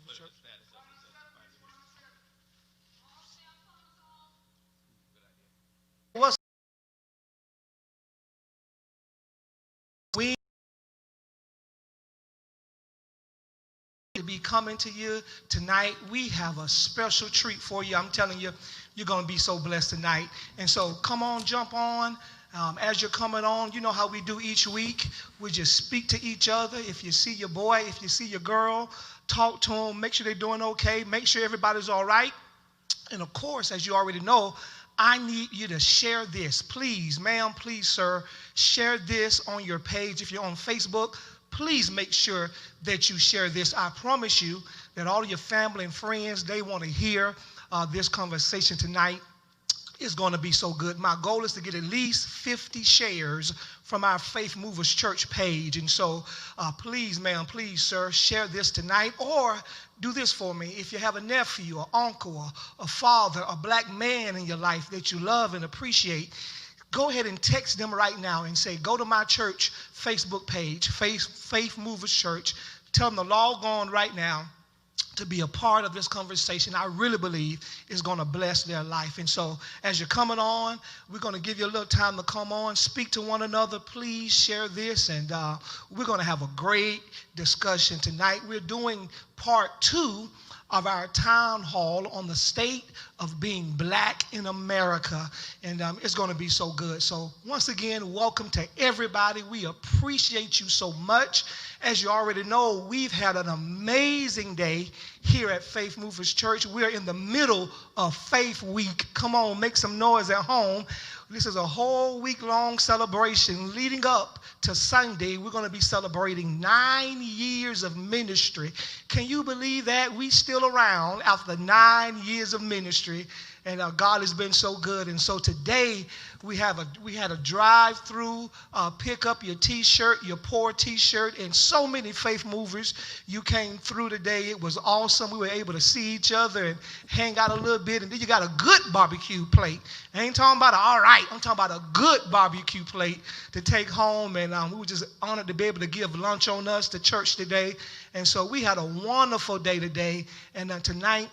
Movers Church. What's we to be coming to you tonight. We have a special treat for you. I'm telling you, you're going to be so blessed tonight. And so come on, jump on. As you're coming on, you know how we do each week. We just speak to each other. If you see your boy, if you see your girl, talk to them. Make sure they're doing okay. Make sure everybody's all right. And of course, as you already know, I need you to share this. Please, ma'am, please, sir, share this on your page. If you're on Facebook, please make sure that you share this. I promise you that all of your family and friends, they want to hear this conversation tonight. It's going to be so good. My goal is to get at least 50 shares from our Faith Movers Church page. And so please, ma'am, please, sir, share this tonight. Or do this for me. If you have a nephew, or uncle, or a father, a black man in your life that you love and appreciate, go ahead and text them right now and say, go to my church Facebook page, Faith Movers Church. Tell them to log on right now to be a part of this conversation. I really believe it's going to bless their life. And so as you're coming on, we're going to give you a little time to come on, speak to one another. Please share this, and we're going to have a great discussion tonight. We're doing part 2 of our town hall on the state of being black in America, and it's going to be so good. So once again, welcome to everybody. We appreciate you so much. As you already know, we've had an amazing day here at Faith Movers Church. We're in the middle of Faith Week. Come on, make some noise at home. This is a whole week-long celebration leading up to Sunday. We're going to be celebrating 9 years of ministry. Can you believe that? We still around after 9 years of ministry, and God has been so good. And so today we had a drive-through, pick up your T-shirt, your poor T-shirt, and so many faith movers. You came through today. It was awesome. We were able to see each other and hang out a little bit. And then you got a good barbecue plate. I ain't talking about all right. I'm talking about a good barbecue plate to take home. And we were just honored to be able to give lunch on us to church today. And so we had a wonderful day today. And tonight,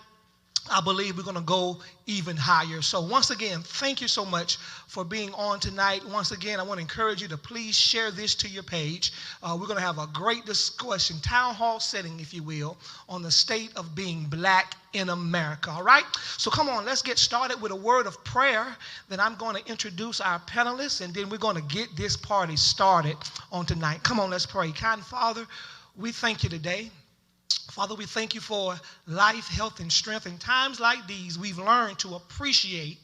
I believe we're going to go even higher. So once again, thank you so much for being on tonight. Once again, I want to encourage you to please share this to your page. We're going to have a great discussion, town hall setting, if you will, on the state of being black in America. All right? So come on, let's get started with a word of prayer. Then I'm going to introduce our panelists, and then we're going to get this party started on tonight. Come on, let's pray. Kind Father, we thank you today. Father, we thank you for life, health, and strength. In times like these, we've learned to appreciate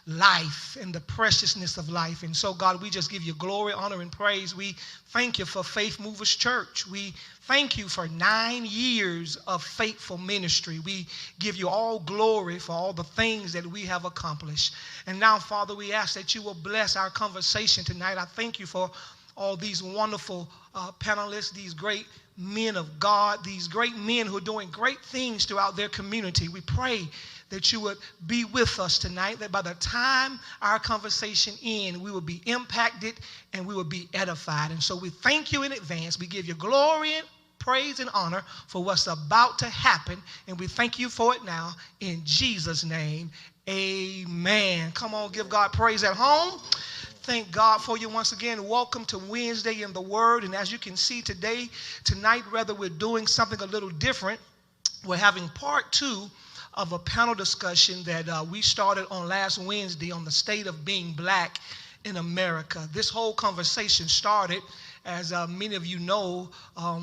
life and the preciousness of life. And so, God, we just give you glory, honor, and praise. We thank you for Faith Movers Church. We thank you for 9 years of faithful ministry. We give you all glory for all the things that we have accomplished. And now, Father, we ask that you will bless our conversation tonight. I thank you for all these wonderful panelists, these great men of God, these great men who are doing great things throughout their community. We pray that you would be with us tonight, that by the time our conversation ends, we will be impacted and we will be edified. And so we thank you in advance. We give you glory and praise and honor for what's about to happen, and we thank you for it now. In Jesus' name, amen. Come on, give God praise at home. Thank God for you once again. Welcome to Wednesday in the Word. And as you can see tonight, rather, we're doing something a little different. We're having part 2 of a panel discussion that we started on last Wednesday on the state of being black in America. This whole conversation started, as many of you know,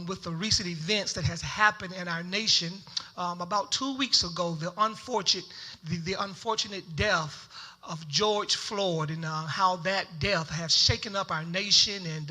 with the recent events that has happened in our nation. About 2 weeks ago, the unfortunate death of George Floyd, and how that death has shaken up our nation and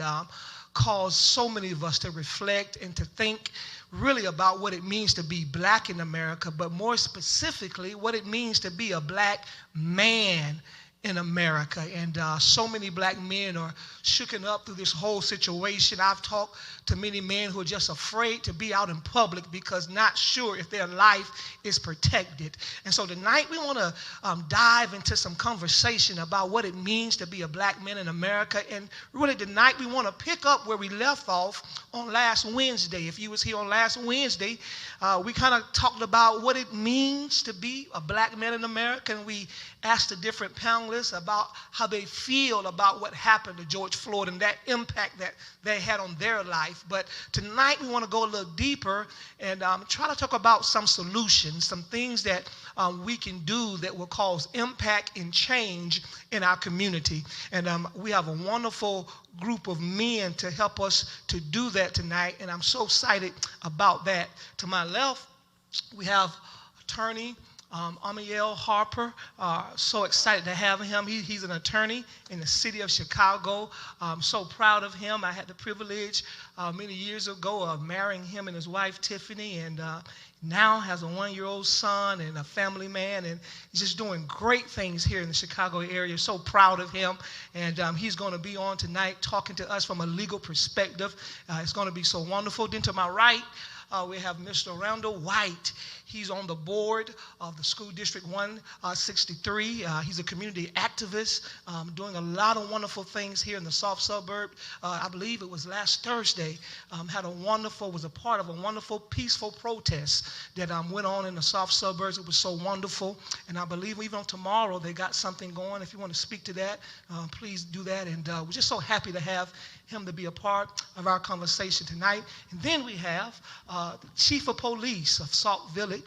caused so many of us to reflect and to think really about what it means to be black in America, but more specifically, what it means to be a black man in America. And so many black men are shooken up through this whole situation. I've talked to many men who are just afraid to be out in public because not sure if their life is protected. And so tonight we want to dive into some conversation about what it means to be a black man in America. And really tonight we want to pick up where we left off on last Wednesday. If you was here on last Wednesday, we kind of talked about what it means to be a black man in America, and we asked the different panelists about how they feel about what happened to George Floyd and that impact that they had on their life. But tonight we want to go a little deeper and try to talk about some solutions, some things that we can do that will cause impact and change in our community. And we have a wonderful group of men to help us to do that tonight, and I'm so excited about that. To my left, we have attorney Amiel Harper. So excited to have him. He's an attorney in the city of Chicago. I'm so proud of him. I had the privilege many years ago of marrying him and his wife Tiffany, and now has a 1-year-old son and a family man, and he's just doing great things here in the Chicago area. So proud of him, and he's going to be on tonight talking to us from a legal perspective. It's going to be so wonderful. Then to my right, we have Mr. Randall White. He's on the board of the School District 163. He's a community activist, doing a lot of wonderful things here in the South Suburb. I believe it was last Thursday, was a part of a wonderful, peaceful protest that went on in the South Suburbs. It was so wonderful. And I believe even on tomorrow they got something going. If you want to speak to that, please do that. And we're just so happy to have him to be a part of our conversation tonight. And then we have the Chief of Police of Sauk Village,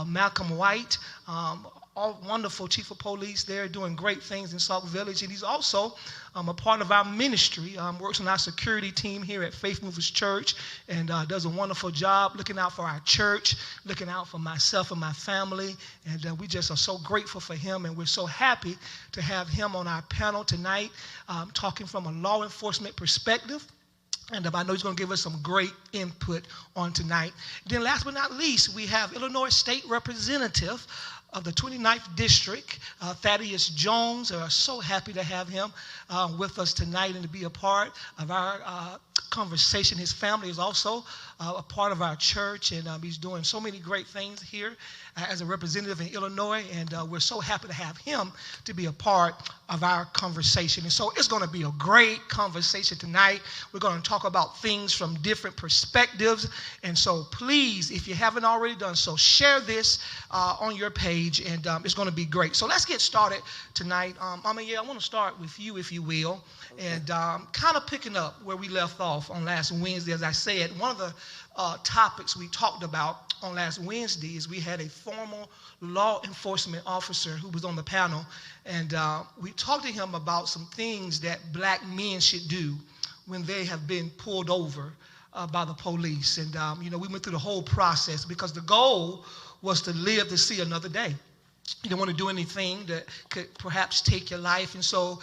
Malcolm White, all wonderful Chief of Police there doing great things in Sauk Village. And he's also a part of our ministry, works on our security team here at Faith Movers Church, and does a wonderful job looking out for our church, looking out for myself and my family. And we just are so grateful for him, and we're so happy to have him on our panel tonight, talking from a law enforcement perspective. And I know he's going to give us some great input on tonight. Then last but not least, we have Illinois State Representative of the 29th District, Thaddeus Jones. We're so happy to have him with us tonight and to be a part of our conversation. His family is also a part of our church, and he's doing so many great things here as a representative in Illinois, and we're so happy to have him to be a part of our conversation. And so it's going to be a great conversation tonight. We're going to talk about things from different perspectives, and so please, if you haven't already done so, share this on your page, and it's going to be great. So let's get started tonight. I want to start with you, if you will, and kind of picking up where we left off on last Wednesday. As I said, one of the topics we talked about on last Wednesday is we had a former law enforcement officer who was on the panel, and we talked to him about some things that black men should do when they have been pulled over by the police. And we went through the whole process because the goal was to live to see another day. You don't want to do anything that could perhaps take your life. And so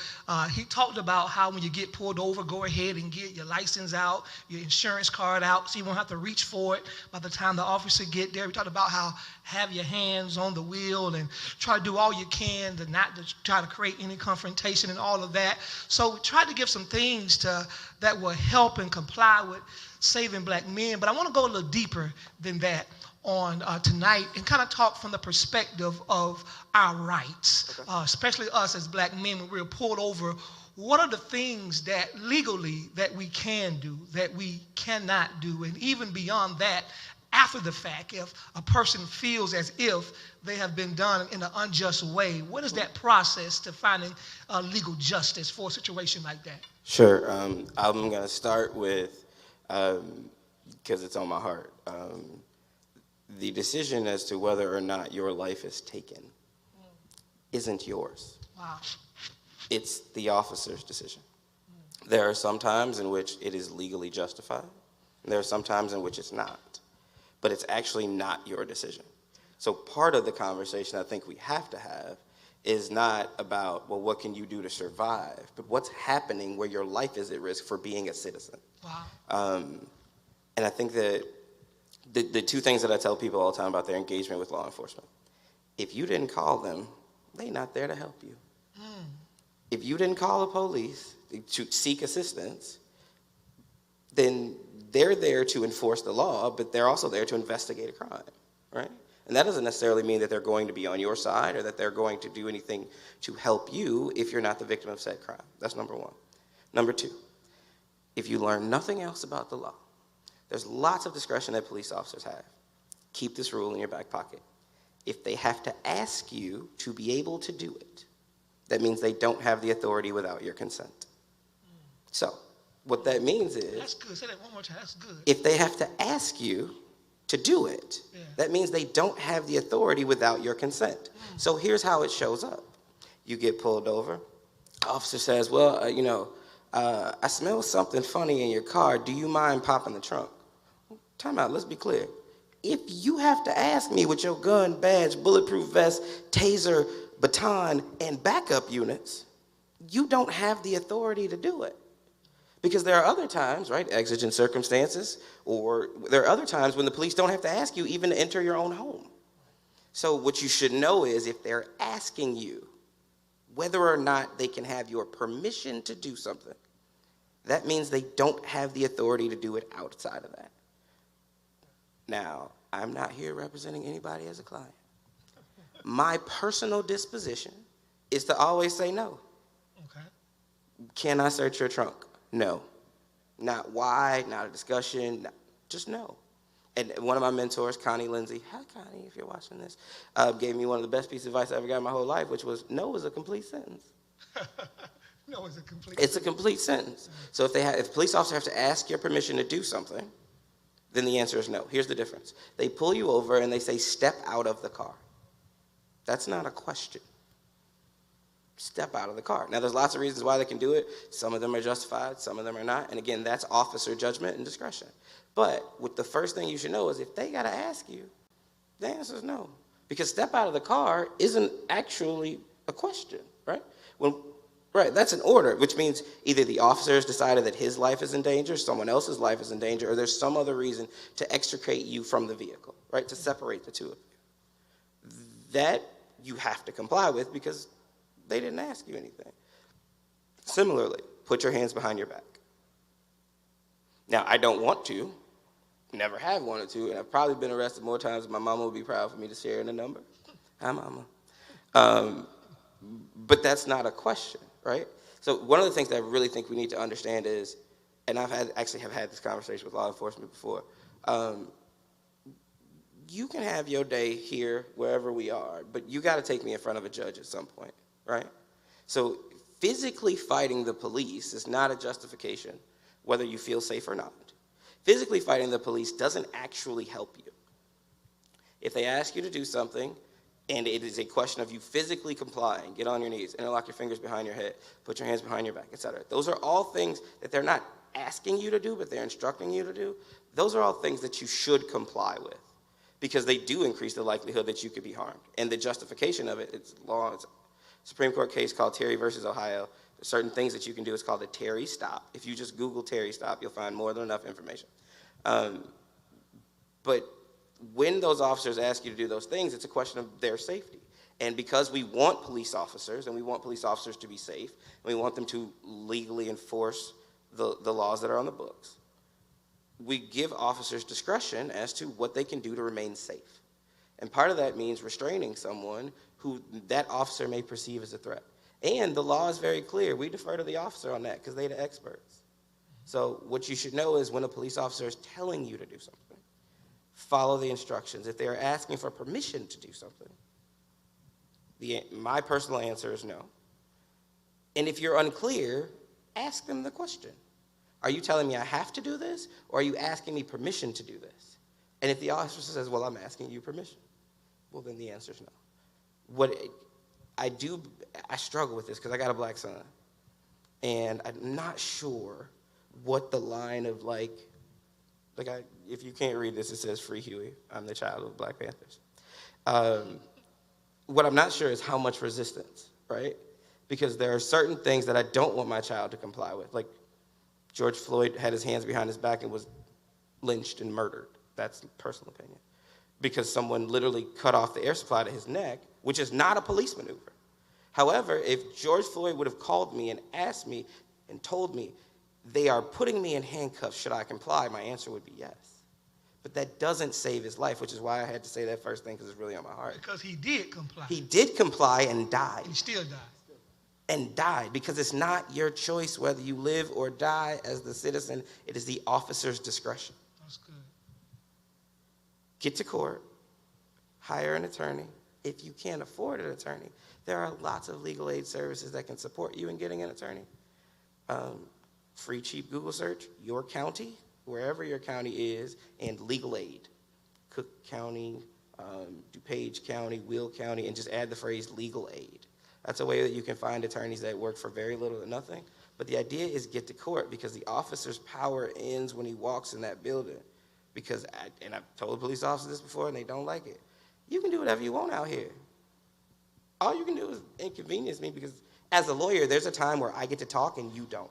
he talked about how when you get pulled over, go ahead and get your license out, your insurance card out, so you won't have to reach for it by the time the officer get there. We talked about how have your hands on the wheel and try to do all you can to not to try to create any confrontation and all of that. So we tried to give some things that will help and comply with saving black men. But I want to go a little deeper than that on tonight and kind of talk from the perspective of our rights, especially us as black men when we're pulled over. What are the things that legally that we can do, that we cannot do, and even beyond that, after the fact, if a person feels as if they have been done in an unjust way, what is that process to finding legal justice for a situation like that? Sure. I'm going to start with, because it's on my heart, the decision as to whether or not your life is taken isn't yours. Wow. It's the officer's decision. There are some times in which it is legally justified, and there are some times in which it's not. But it's actually not your decision. So part of the conversation I think we have to have is not about, well, what can you do to survive, but what's happening where your life is at risk for being a citizen. Wow. And I think that the two things that I tell people all the time about their engagement with law enforcement, if you didn't call them, they're not there to help you. If you didn't call the police to seek assistance, then they're there to enforce the law, but they're also there to investigate a crime, right? And that doesn't necessarily mean that they're going to be on your side or that they're going to do anything to help you if you're not the victim of said crime. That's number one. Number two, if you learn nothing else about the law, there's lots of discretion that police officers have. Keep this rule in your back pocket. If they have to ask you to be able to do it, that means they don't have the authority without your consent. So, what that means is... That's good. Say that one more time. That's good. If they have to ask you to do it, that means they don't have the authority without your consent. So here's how it shows up. You get pulled over. Officer says, well, I smell something funny in your car. Do you mind popping the trunk? Time out. Let's be clear. If you have to ask me with your gun, badge, bulletproof vest, taser, baton, and backup units, you don't have the authority to do it. Because there are other times, right, exigent circumstances, or there are other times when the police don't have to ask you even to enter your own home. So what you should know is if they're asking you whether or not they can have your permission to do something, that means they don't have the authority to do it outside of that. Now, I'm not here representing anybody as a client. My personal disposition is to always say no. Okay. Can I search your trunk? No. Not why, not a discussion, just no. And one of my mentors, Connie Lindsay, hi Connie, if you're watching this, gave me one of the best pieces of advice I ever got in my whole life, which was no is a complete sentence. No is a complete It's a complete sentence. So if police officers have to ask your permission to do something, then the answer is no. Here's the difference. They pull you over and they say, step out of the car. That's not a question. Step out of the car. Now, there's lots of reasons why they can do it. Some of them are justified, some of them are not. And again, that's officer judgment and discretion. But the first thing you should know is if they got to ask you, the answer is no. Because step out of the car isn't actually a question, right? Right, that's an order, which means either the officer has decided that his life is in danger, someone else's life is in danger, or there's some other reason to extricate you from the vehicle, right, to separate the two of you. That you have to comply with because they didn't ask you anything. Similarly, put your hands behind your back. Now, I don't want to, never have wanted to, and I've probably been arrested more times than my mama would be proud for me to share in the number. Hi, mama. But that's not a question, right? So one of the things that I really think we need to understand is, and I've had this conversation with law enforcement before, you can have your day here, wherever we are, but you got to take me in front of a judge at some point, right? So physically fighting the police is not a justification whether you feel safe or not. Physically fighting the police doesn't actually help you. If they ask you to do something, and it is a question of you physically complying, get on your knees, interlock your fingers behind your head, put your hands behind your back, etc. Those are all things that they're not asking you to do, but they're instructing you to do. Those are all things that you should comply with because they do increase the likelihood that you could be harmed. And the justification of it, it's a Supreme Court case called Terry versus Ohio. There's certain things that you can do. It's called a Terry stop. If you just Google Terry stop, you'll find more than enough information. But when those officers ask you to do those things, it's a question of their safety. And because we want police officers, and we want police officers to be safe, and we want them to legally enforce the laws that are on the books, we give officers discretion as to what they can do to remain safe. And part of that means restraining someone who that officer may perceive as a threat. And the law is very clear. We defer to the officer on that because they're the experts. So what you should know is when a police officer is telling you to do something, follow the instructions. If they are asking for permission to do something, my personal answer is no. And if you're unclear, ask them the question. Are you telling me I have to do this, or are you asking me permission to do this? And if the officer says, well, I'm asking you permission, well, then the answer is no. I struggle with this because I got a black son, and I'm not sure what the line of if you can't read this, it says Free Huey. I'm the child of Black Panthers. What I'm not sure is how much resistance, right? Because there are certain things that I don't want my child to comply with. Like George Floyd had his hands behind his back and was lynched and murdered. That's personal opinion. Because someone literally cut off the air supply to his neck, which is not a police maneuver. However, if George Floyd would have called me and asked me and told me they are putting me in handcuffs, should I comply? My answer would be yes. But that doesn't save his life, which is why I had to say that first thing, because it's really on my heart. Because he did comply. He did comply and died. He still died. And died, because it's not your choice whether you live or die as the citizen. It is the officer's discretion. That's good. Get to court, hire an attorney. If you can't afford an attorney, there are lots of legal aid services that can support you in getting an attorney. Free, cheap Google search, your county, wherever your county is, and legal aid. Cook County, DuPage County, Will County, and just add the phrase legal aid. That's a way that you can find attorneys that work for very little or nothing. But the idea is get to court, because the officer's power ends when he walks in that building. Because, and I've told police officers this before and they don't like it, you can do whatever you want out here. All you can do is inconvenience me, because as a lawyer, there's a time where I get to talk and you don't.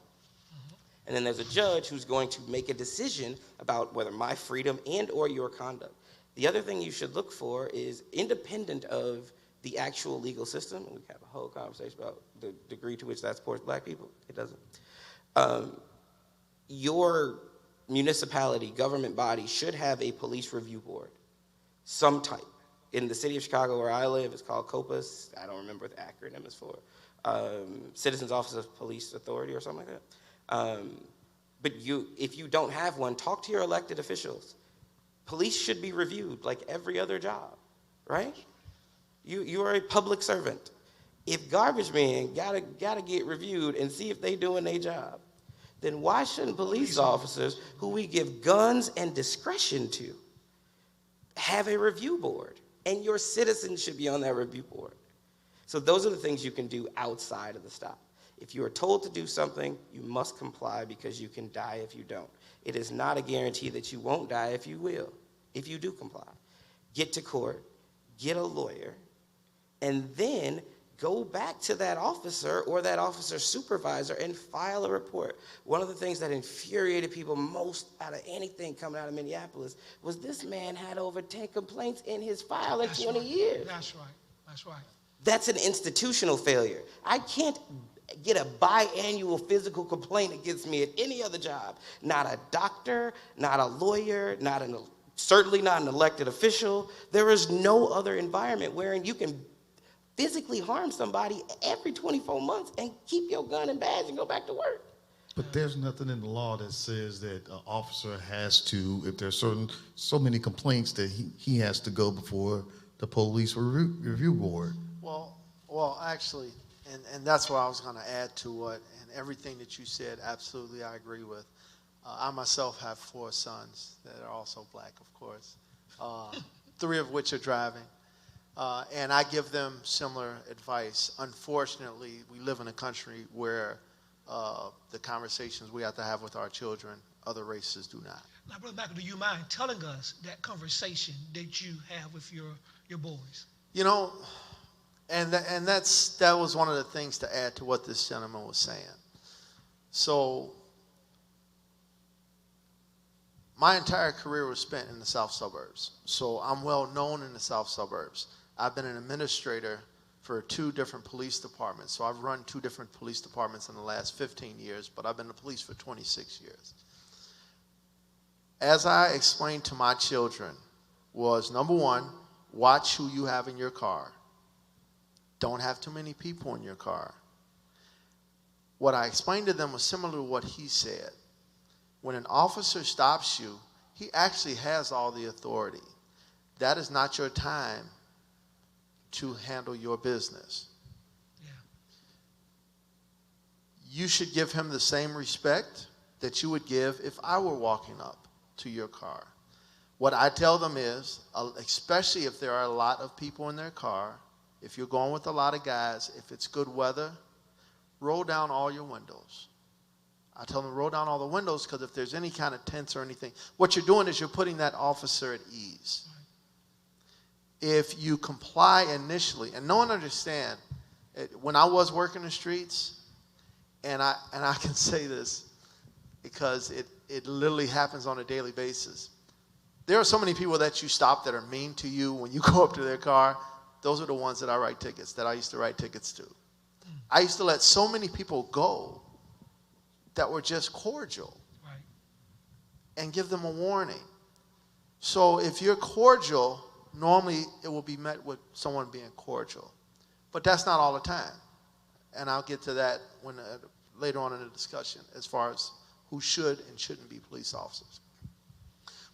And then there's a judge who's going to make a decision about whether my freedom and or your conduct. The other thing you should look for is, independent of the actual legal system, and we have a whole conversation about the degree to which that supports black people. It doesn't. Your municipality, government body should have a police review board, some type. In the city of Chicago where I live, it's called COPUS. I don't remember what the acronym is for. Citizens Office of Police Authority or something like that. But if you don't have one, talk to your elected officials. Police should be reviewed like every other job, right? You are a public servant. If garbage men gotta get reviewed and see if they doing their job, then why shouldn't police officers, who we give guns and discretion to, have a review board? And your citizens should be on that review board. So those are the things you can do outside of the stop. If you are told to do something, you must comply, because you can die if you don't. It is not a guarantee that you won't die if you will, if you do comply. Get to court, get a lawyer, and then go back to that officer or that officer's supervisor and file a report. One of the things that infuriated people most out of anything coming out of Minneapolis was this man had over 10 complaints in his file in 20 years. That's right. That's right. That's an institutional failure. I can't get a biannual physical complaint against me at any other job. Not a doctor, not a lawyer, certainly not an elected official. There is no other environment wherein you can physically harm somebody every 24 months and keep your gun and badge and go back to work. But there's nothing in the law that says that an officer has to, if there's so many complaints, that he has to go before the police review board. Well, actually, and that's what I was going to add to what, and everything that you said, absolutely I agree with. I myself have 4 sons that are also black, of course, 3 of which are driving. And I give them similar advice. Unfortunately, we live in a country where the conversations we have to have with our children, other races do not. Now, Brother Michael, do you mind telling us that conversation that you have with your boys? You know, and that was one of the things to add to what this gentleman was saying. So my entire career was spent in the south suburbs. So I'm well known in the south suburbs. I've been an administrator for 2 different police departments. So I've run 2 different police departments in the last 15 years, but I've been in the police for 26 years. As I explained to my children was, number 1, watch who you have in your car. Don't have too many people in your car. What I explained to them was similar to what he said. When an officer stops you, he actually has all the authority. That is not your time to handle your business. Yeah. You should give him the same respect that you would give if I were walking up to your car. What I tell them is, especially if there are a lot of people in their car, if you're going with a lot of guys, if it's good weather, roll down all your windows. I tell them roll down all the windows, because if there's any kind of tents or anything, what you're doing is you're putting that officer at ease. If you comply initially, and no one understand, when I was working the streets, and I can say this because it literally happens on a daily basis. There are so many people that you stop that are mean to you when you go up to their car. Those are the ones that I write tickets, that I used to write tickets to. I used to let so many people go that were just cordial Right. and give them a warning. So if you're cordial, normally it will be met with someone being cordial. But that's not all the time. And I'll get to that when later on in the discussion as far as who should and shouldn't be police officers.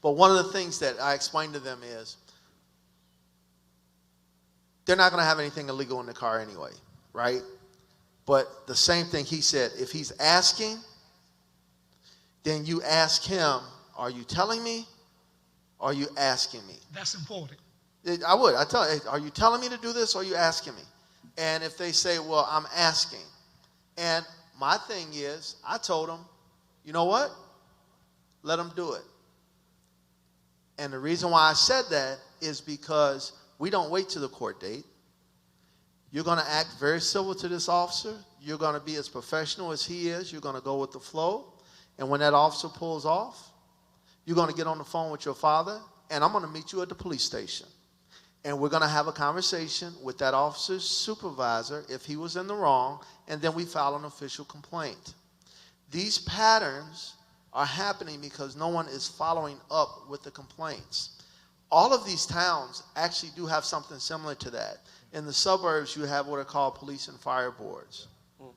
But one of the things that I explained to them is they're not going to have anything illegal in the car anyway, right? But the same thing he said, if he's asking, then you ask him, are you telling me? Or are you asking me? That's important. I would. I tell you, are you telling me to do this or are you asking me? And if they say, well, I'm asking. And my thing is, I told them, you know what? Let them do it. And the reason why I said that is because we don't wait to the court date. You're going to act very civil to this officer. You're going to be as professional as he is. You're going to go with the flow. And when that officer pulls off, you're going to get on the phone with your father, and I'm going to meet you at the police station. And we're going to have a conversation with that officer's supervisor if he was in the wrong, and then we file an official complaint. These patterns are happening because no one is following up with the complaints. All of these towns actually do have something similar to that. In the suburbs, you have what are called police and fire boards,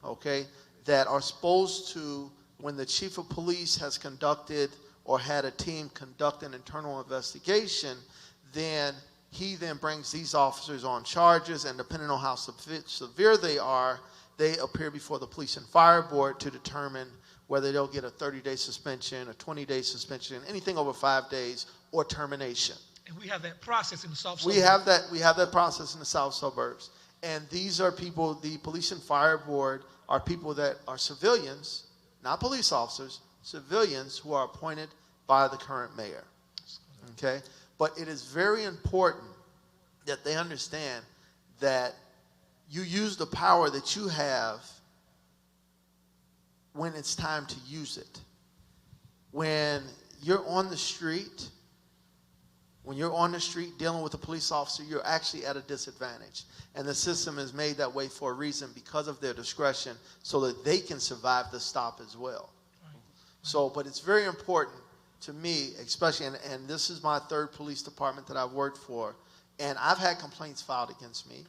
okay, that are supposed to, when the chief of police has conducted or had a team conduct an internal investigation, then he then brings these officers on charges, and depending on how severe they are, they appear before the police and fire board to determine whether they'll get a 30-day suspension, a 20-day suspension, anything over 5 days, or termination. And we have that process in the South We have that process in the south suburbs. And these are people, the police and fire board are people that are civilians, not police officers, civilians who are appointed by the current mayor. Okay? But it is very important that they understand that you use the power that you have when it's time to use it. When you're on the street, dealing with a police officer, you're actually at a disadvantage. And the system is made that way for a reason, because of their discretion, so that they can survive the stop as well. So, but it's very important to me, especially, and this is my third police department that I've worked for, and I've had complaints filed against me,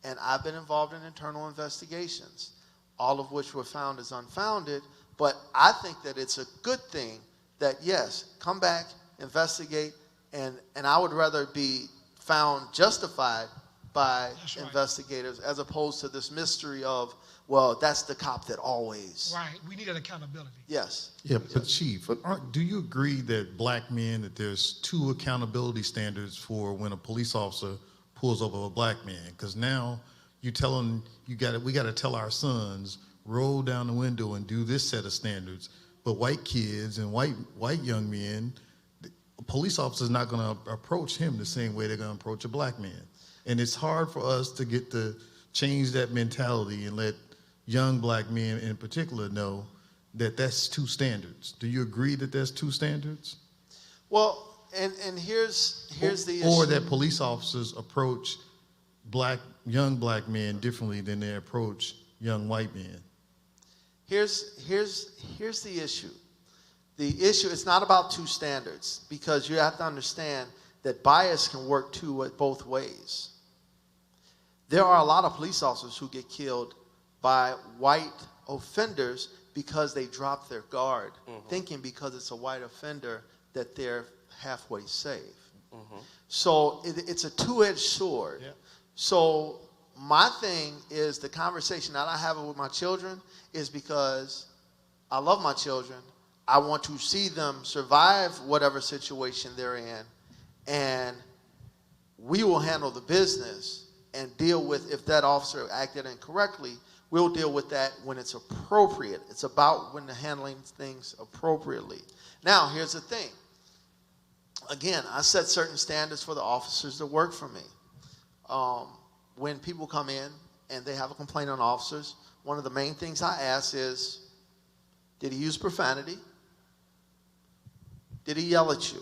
and I've been involved in internal investigations, all of which were found as unfounded. But I think that it's a good thing that, yes, come back, investigate, and I would rather be found justified by investigators as opposed to this mystery of, well, that's the cop that always. Right. We need an accountability. Yes. Yeah, but Chief, do you agree that black men, that there's two accountability standards for when a police officer pulls over a black man? Because now you tell them, we got to tell our sons, roll down the window and do this set of standards. But white kids and white young men, a police officer is not going to approach him the same way they're going to approach a black man. And it's hard for us to get to change that mentality and let young black men in particular know that that's two standards. Do you agree that there's two standards? Well, and here's the issue. Or that police officers approach young black men differently than they approach young white men. Here's the issue. The issue is not about two standards, because you have to understand that bias can work both ways. There are a lot of police officers who get killed by white offenders because they drop their guard, thinking because it's a white offender that they're halfway safe. So it's a two-edged sword. Yeah. So my thing is, the conversation that I have with my children is because I love my children. I want to see them survive whatever situation they're in, and we will handle the business and deal with, if that officer acted incorrectly, we'll deal with that when it's appropriate. It's about when handling things appropriately. Now, here's the thing. Again, I set certain standards for the officers that work for me. When people come in and they have a complaint on officers, one of the main things I ask is, did he use profanity? Did he yell at you?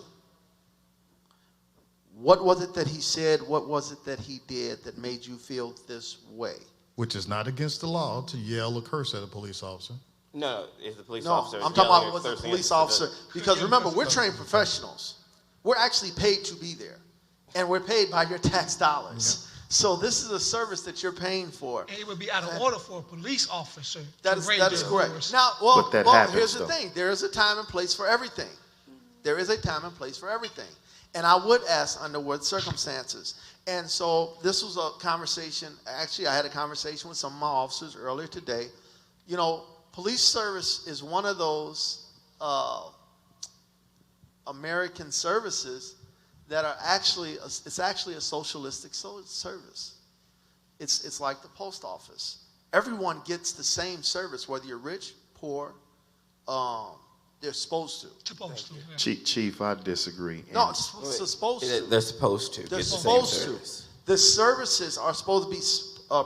What was it that he said? What was it that he did that made you feel this way? which is not against the law to yell or curse at a police officer. No, if the police No, officer is I'm talking yelling about or with the cursing at police the officer. civilian. Because remember, we're trained professionals. We're actually paid to be there. And we're paid by your tax dollars. So this is a service that you're paying for. And it would be out of order for a police officer That to is raise that is their correct. voice. Now, But that happens, here's the though. thing. There is a time and place for everything. There is a time and place for everything. And I would ask under what circumstances. And so this was a conversation. Actually, I had a conversation with some of my officers earlier today. You know, police service is one of those American services that are actually, it's actually a socialistic service. It's like the post office. Everyone gets the same service, whether you're rich, poor, they're supposed to. Supposed to. Yeah. Chief, I disagree. No, And it's supposed to. They're supposed to. They're get the same supposed to. service. The services are supposed to be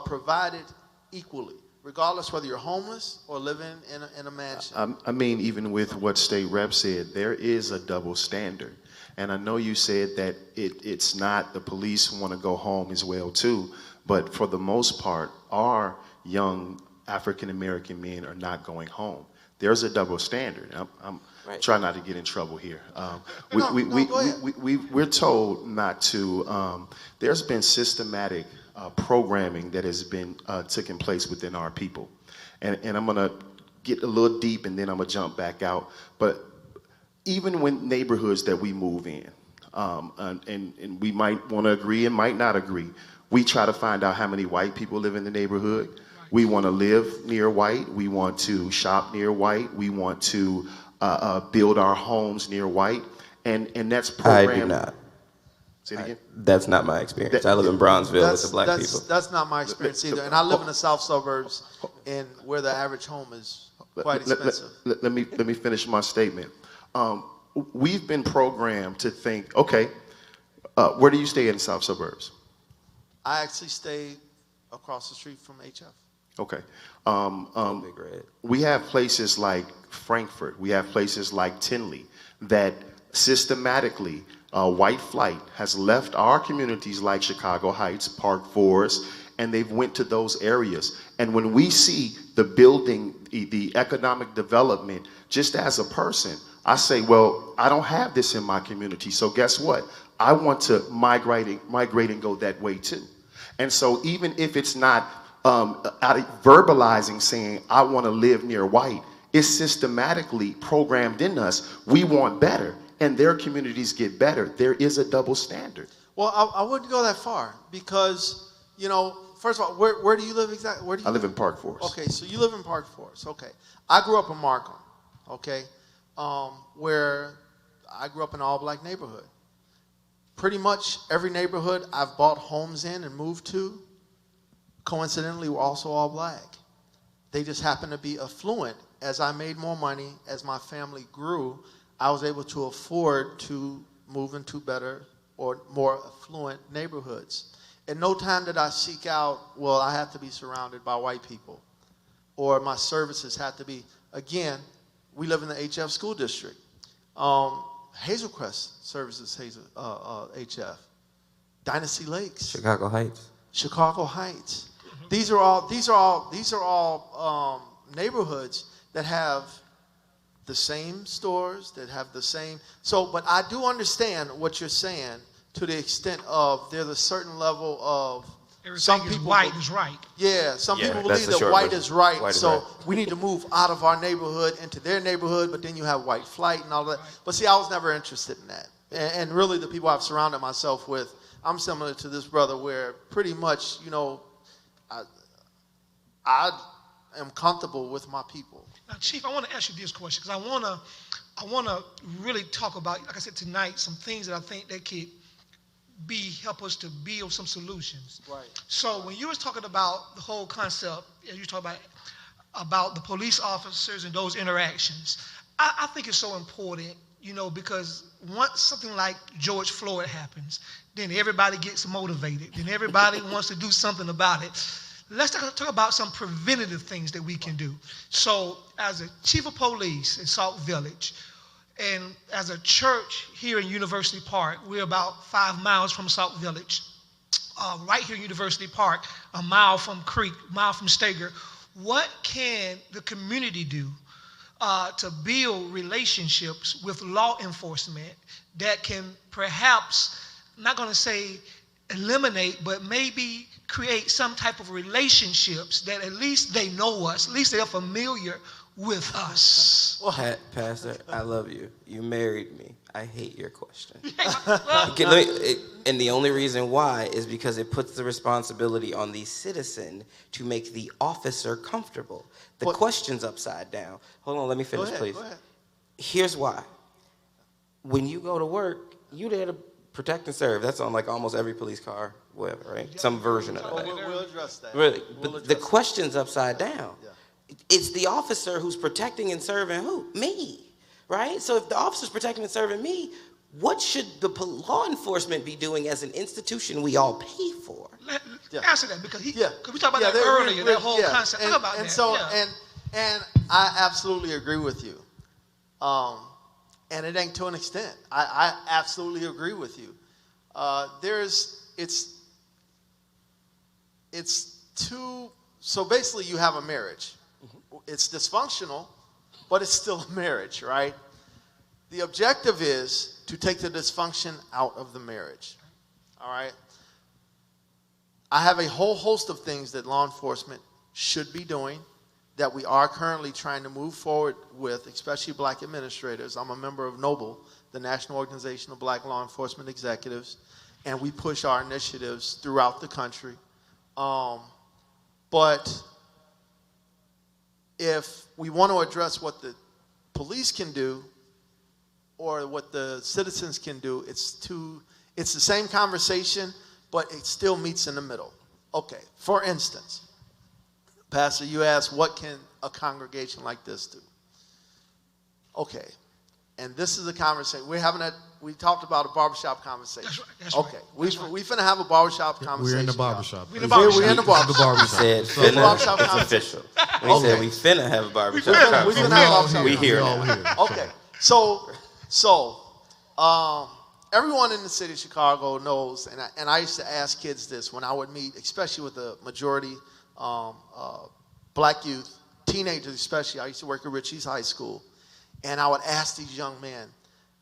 provided equally, regardless whether you're homeless or living in a mansion. I mean, even with what State Rep said, there is a double standard. And I know you said that it's not the police want to go home as well too, but for the most part, our young African-American men are not going home. There's a double standard. I'm Right. trying not to get in trouble here. Go ahead. We're told not to. There's been systematic programming that has been taking place within our people. And I'm going to get a little deep and then I'm going to jump back out. But even when neighborhoods that we move in, and we might want to agree and might not agree, we try to find out how many white people live in the neighborhood. We want to live near white. We want to shop near white. We want to build our homes near white. And that's programmed. I do not. Say it again? That's not my experience. I live in Bronzeville with the black people. That's not my experience either. And I live in the south suburbs, and where the average home is quite expensive. Let me finish my statement. We've been programmed to think, okay, where do you stay in the south suburbs? I actually stay across the street from HF. Okay. Big Red. We have places like Frankfurt. We have places like Tinley that systematically white flight has left our communities like Chicago Heights, Park Forest, and they've went to those areas. And when we see the building, the economic development, just as a person, I say, well, I don't have this in my community. So guess what? I want to migrate and go that way too. And so even if it's not verbalizing saying, I want to live near white, it's systematically programmed in us. We want better, and their communities get better. There is a double standard. Well, I wouldn't go that far because, you know, first of all, where do you live exactly? Where do you I live in Park Forest. Okay, so you live in Park Forest. Okay. I grew up in Markham, okay, where I grew up in an all-black neighborhood. Pretty much every neighborhood I've bought homes in and moved to, coincidentally, were also all black. They just happened to be affluent. As I made more money, as my family grew, I was able to afford to move into better or more affluent neighborhoods. In no time did I seek out, well, I have to be surrounded by white people, or my services have to be, again, we live in the HF school district. Hazelcrest services HF. Dynasty Lakes. Chicago Heights. Chicago Heights. These are all neighborhoods that have the same stores, that have the same. So, but I do understand what you're saying to the extent of there's a certain level of some Everything is people white is right. Yeah, some Yeah, people that's believe the that short white version. is right, White is so right. we need to move out of our neighborhood into their neighborhood, but then you have white flight and all that. But see, I was never interested in that. And really the people I've surrounded myself with, I'm similar to this brother where pretty much, you know, I am comfortable with my people. Now, Chief, I want to ask you this question because I want to really talk about, like I said tonight, some things that I think that could help us to build some solutions. Right. So when you was talking about the whole concept, and you talk about the police officers and those interactions, I think it's so important, you know, because once something like George Floyd happens, then everybody gets motivated, then everybody wants to do something about it. Let's talk about some preventative things that we can do. So as a chief of police in Sauk Village, and as a church here in University Park, we're about 5 miles from Sauk Village. right here in University Park, a mile from Creek, a mile from Steger. What can the community do to build relationships with law enforcement that can perhaps, I'm not going to say eliminate, but maybe create some type of relationships that at least they know us, at least they're familiar with us? Pastor, I love you. You married me. I hate your question. Well, Okay, and the only reason why is because it puts the responsibility on the citizen to make the officer comfortable. The question's upside down. Hold on, let me finish, please. Go ahead. Here's why. When you go to work, you there to protect and serve. That's on like almost every police car, whatever, right? Some version of Well, that. we'll address that. Really, We'll but address the that. question's upside down. Yeah. It's the officer who's protecting and serving who? Me, right? So if the officer's protecting and serving me, what should the law enforcement be doing as an institution we all pay for? answer that, because Yeah. we talked about that they're earlier, really- that whole yeah. concept. Think about and that. So, yeah. and I absolutely agree with you. And it ain't to an extent. I absolutely agree with you. It's two, so basically you have a marriage. It's dysfunctional, but it's still a marriage, right? The objective is to take the dysfunction out of the marriage, all right? I have a whole host of things that law enforcement should be doing that we are currently trying to move forward with, especially black administrators. I'm a member of NOBLE, the National Organization of Black Law Enforcement Executives, and we push our initiatives throughout the country. But if we want to address what the police can do or what the citizens can do, it's the same conversation, but it still meets in the middle. Okay, for instance, Pastor, you asked, what can a congregation like this do? Okay, and this is a conversation. We talked about a barbershop conversation. That's right. Okay, we finna have a barbershop conversation. We're in the y'all. barbershop. We're in the barbershop. We're in the The barbershop. We barbershop. said So the finna, barbershop it's conversation. official. We said we finna have a barbershop finna. We conversation. finna have a barbershop We here We all now. here. Okay, so everyone in the city of Chicago knows, and I used to ask kids this when I would meet, especially with the majority black youth, teenagers especially. I used to work at Richie's High School, and I would ask these young men,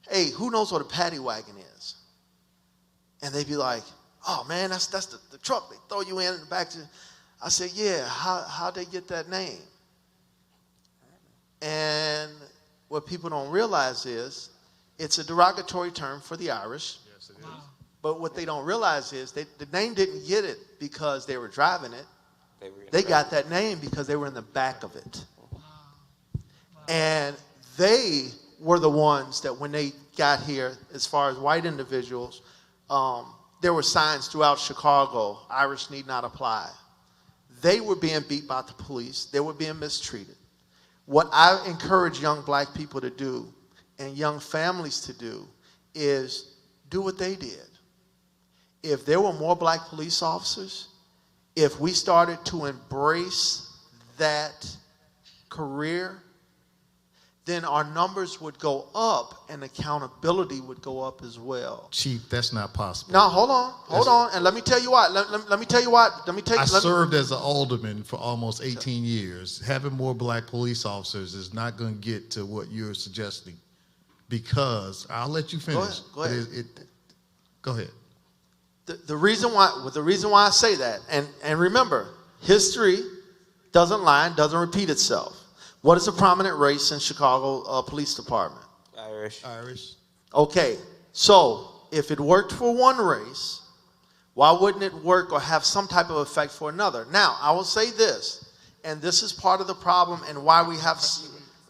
hey, who knows what a paddy wagon is? And they'd be like, oh man, that's the truck they throw you in the back. I said, yeah, how'd they get that name? And what people don't realize is it's a derogatory term for the Irish. Yes, it is. But what they don't realize is the name didn't get it because they were driving it. were in They the got that name because they were in the back of it. And they were the ones that when they got here, as far as white individuals, there were signs throughout Chicago, Irish need not apply. They were being beat by the police. They were being mistreated. What I encourage young black people to do and young families to do is do what they did. If there were more black police officers, if we started to embrace that career, then our numbers would go up and accountability would go up as well. Chief, that's not possible. Now, hold on, and let me tell you why. Let me tell you why. I served as an alderman for almost 18 years. Having more black police officers is not going to get to what you're suggesting, because I'll let you finish. Go ahead. But go ahead. The reason why I say that, and remember, history doesn't lie and doesn't repeat itself. What is a prominent race in Chicago Police Department? Irish. Okay, so if it worked for one race, why wouldn't it work or have some type of effect for another? Now, I will say this, and this is part of the problem and why we have,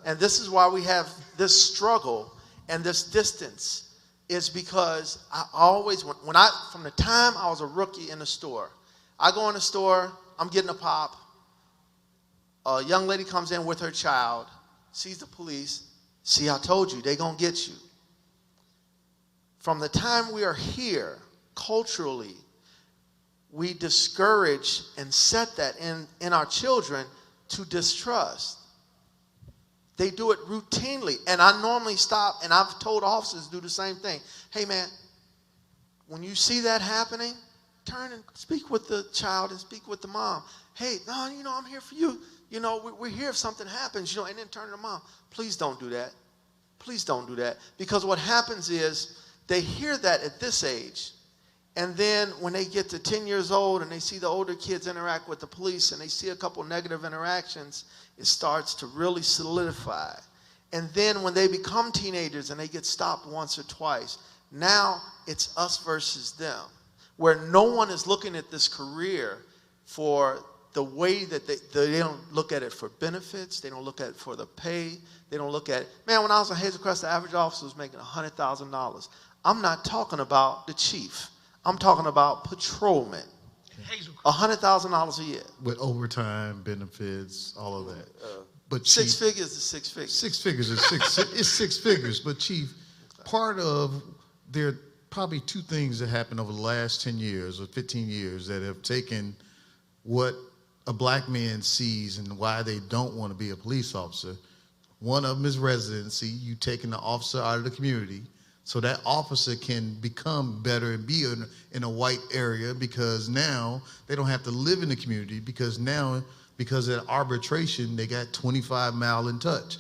and this is why we have this struggle and this distance, is because I always, from the time I was a rookie in the store, I go in the store, I'm getting a pop, a young lady comes in with her child, sees the police, see, I told you, they gonna get you. From the time we are here, culturally, we discourage and set that in our children to distrust. They do it routinely. And I normally stop, and I've told officers to do the same thing. Hey man, when you see that happening, turn and speak with the child and speak with the mom. Hey, no, you know, I'm here for you. You know, we're here if something happens, you know, and then turn to the mom. Please don't do that. Please don't do that. Because what happens is they hear that at this age, and then when they get to 10 years old and they see the older kids interact with the police and they see a couple negative interactions, it starts to really solidify. And then when they become teenagers and they get stopped once or twice, now it's us versus them, where no one is looking at this career for the way that they don't look at it for benefits. They don't look at it for the pay. They don't look at it. Man, when I was on Hazel Crest, the average officer was making $100,000. I'm not talking about the chief. I'm talking about patrolmen. Hazel. $100,000 a year. With overtime, benefits, all of that. But Six Chief, figures is six figures. 6 figures is it's 6 figures. But Chief, part of there are probably two things that happened over the last 10 years or 15 years that have taken what a black man sees and why they don't want to be a police officer. One of them is residency. You taking the officer out of the community so that officer can become better and be in a white area, because now they don't have to live in the community, because now, because of arbitration, they got 25 mile in touch.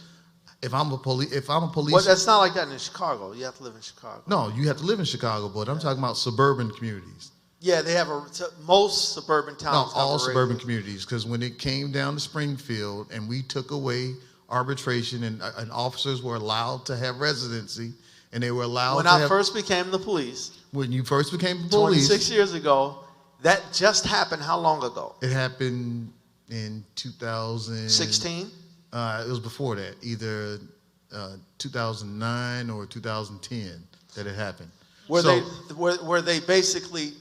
If I'm a police, Well, that's not like that in Chicago. You have to live in Chicago. no, you have to live in Chicago, but I'm talking about suburban communities. Yeah, they have most suburban towns. No, all have a suburban radius. communities, because when it came down to Springfield and we took away arbitration and officers were allowed to have residency and they were allowed When to I have, first became the police, when you first became police, 26 years ago, that just happened how long ago? it happened in 16? It was before that, either 2009 or 2010 that it happened. Where they basically,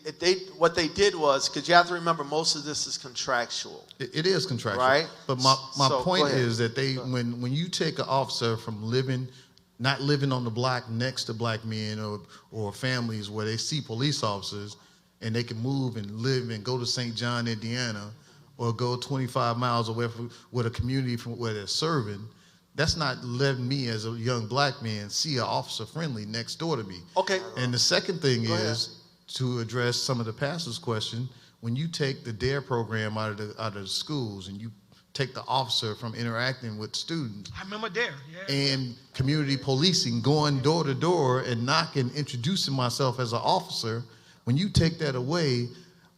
what they did was, because you have to remember, most of this is contractual. It is contractual, Right. But my So, point go ahead. is that when you take an officer from not living on the block next to black men or families where they see police officers and they can move and live and go to St. John, Indiana, or go 25 miles away from with a community from where they're serving, that's not letting me as a young black man see an officer friendly next door to me. Okay. And the second thing Go is to address some of the pastor's question. When you take the DARE program out of the schools and you take the officer from interacting with students I remember there. Yeah. and community policing, going door to door and knocking, introducing myself as an officer, when you take that away,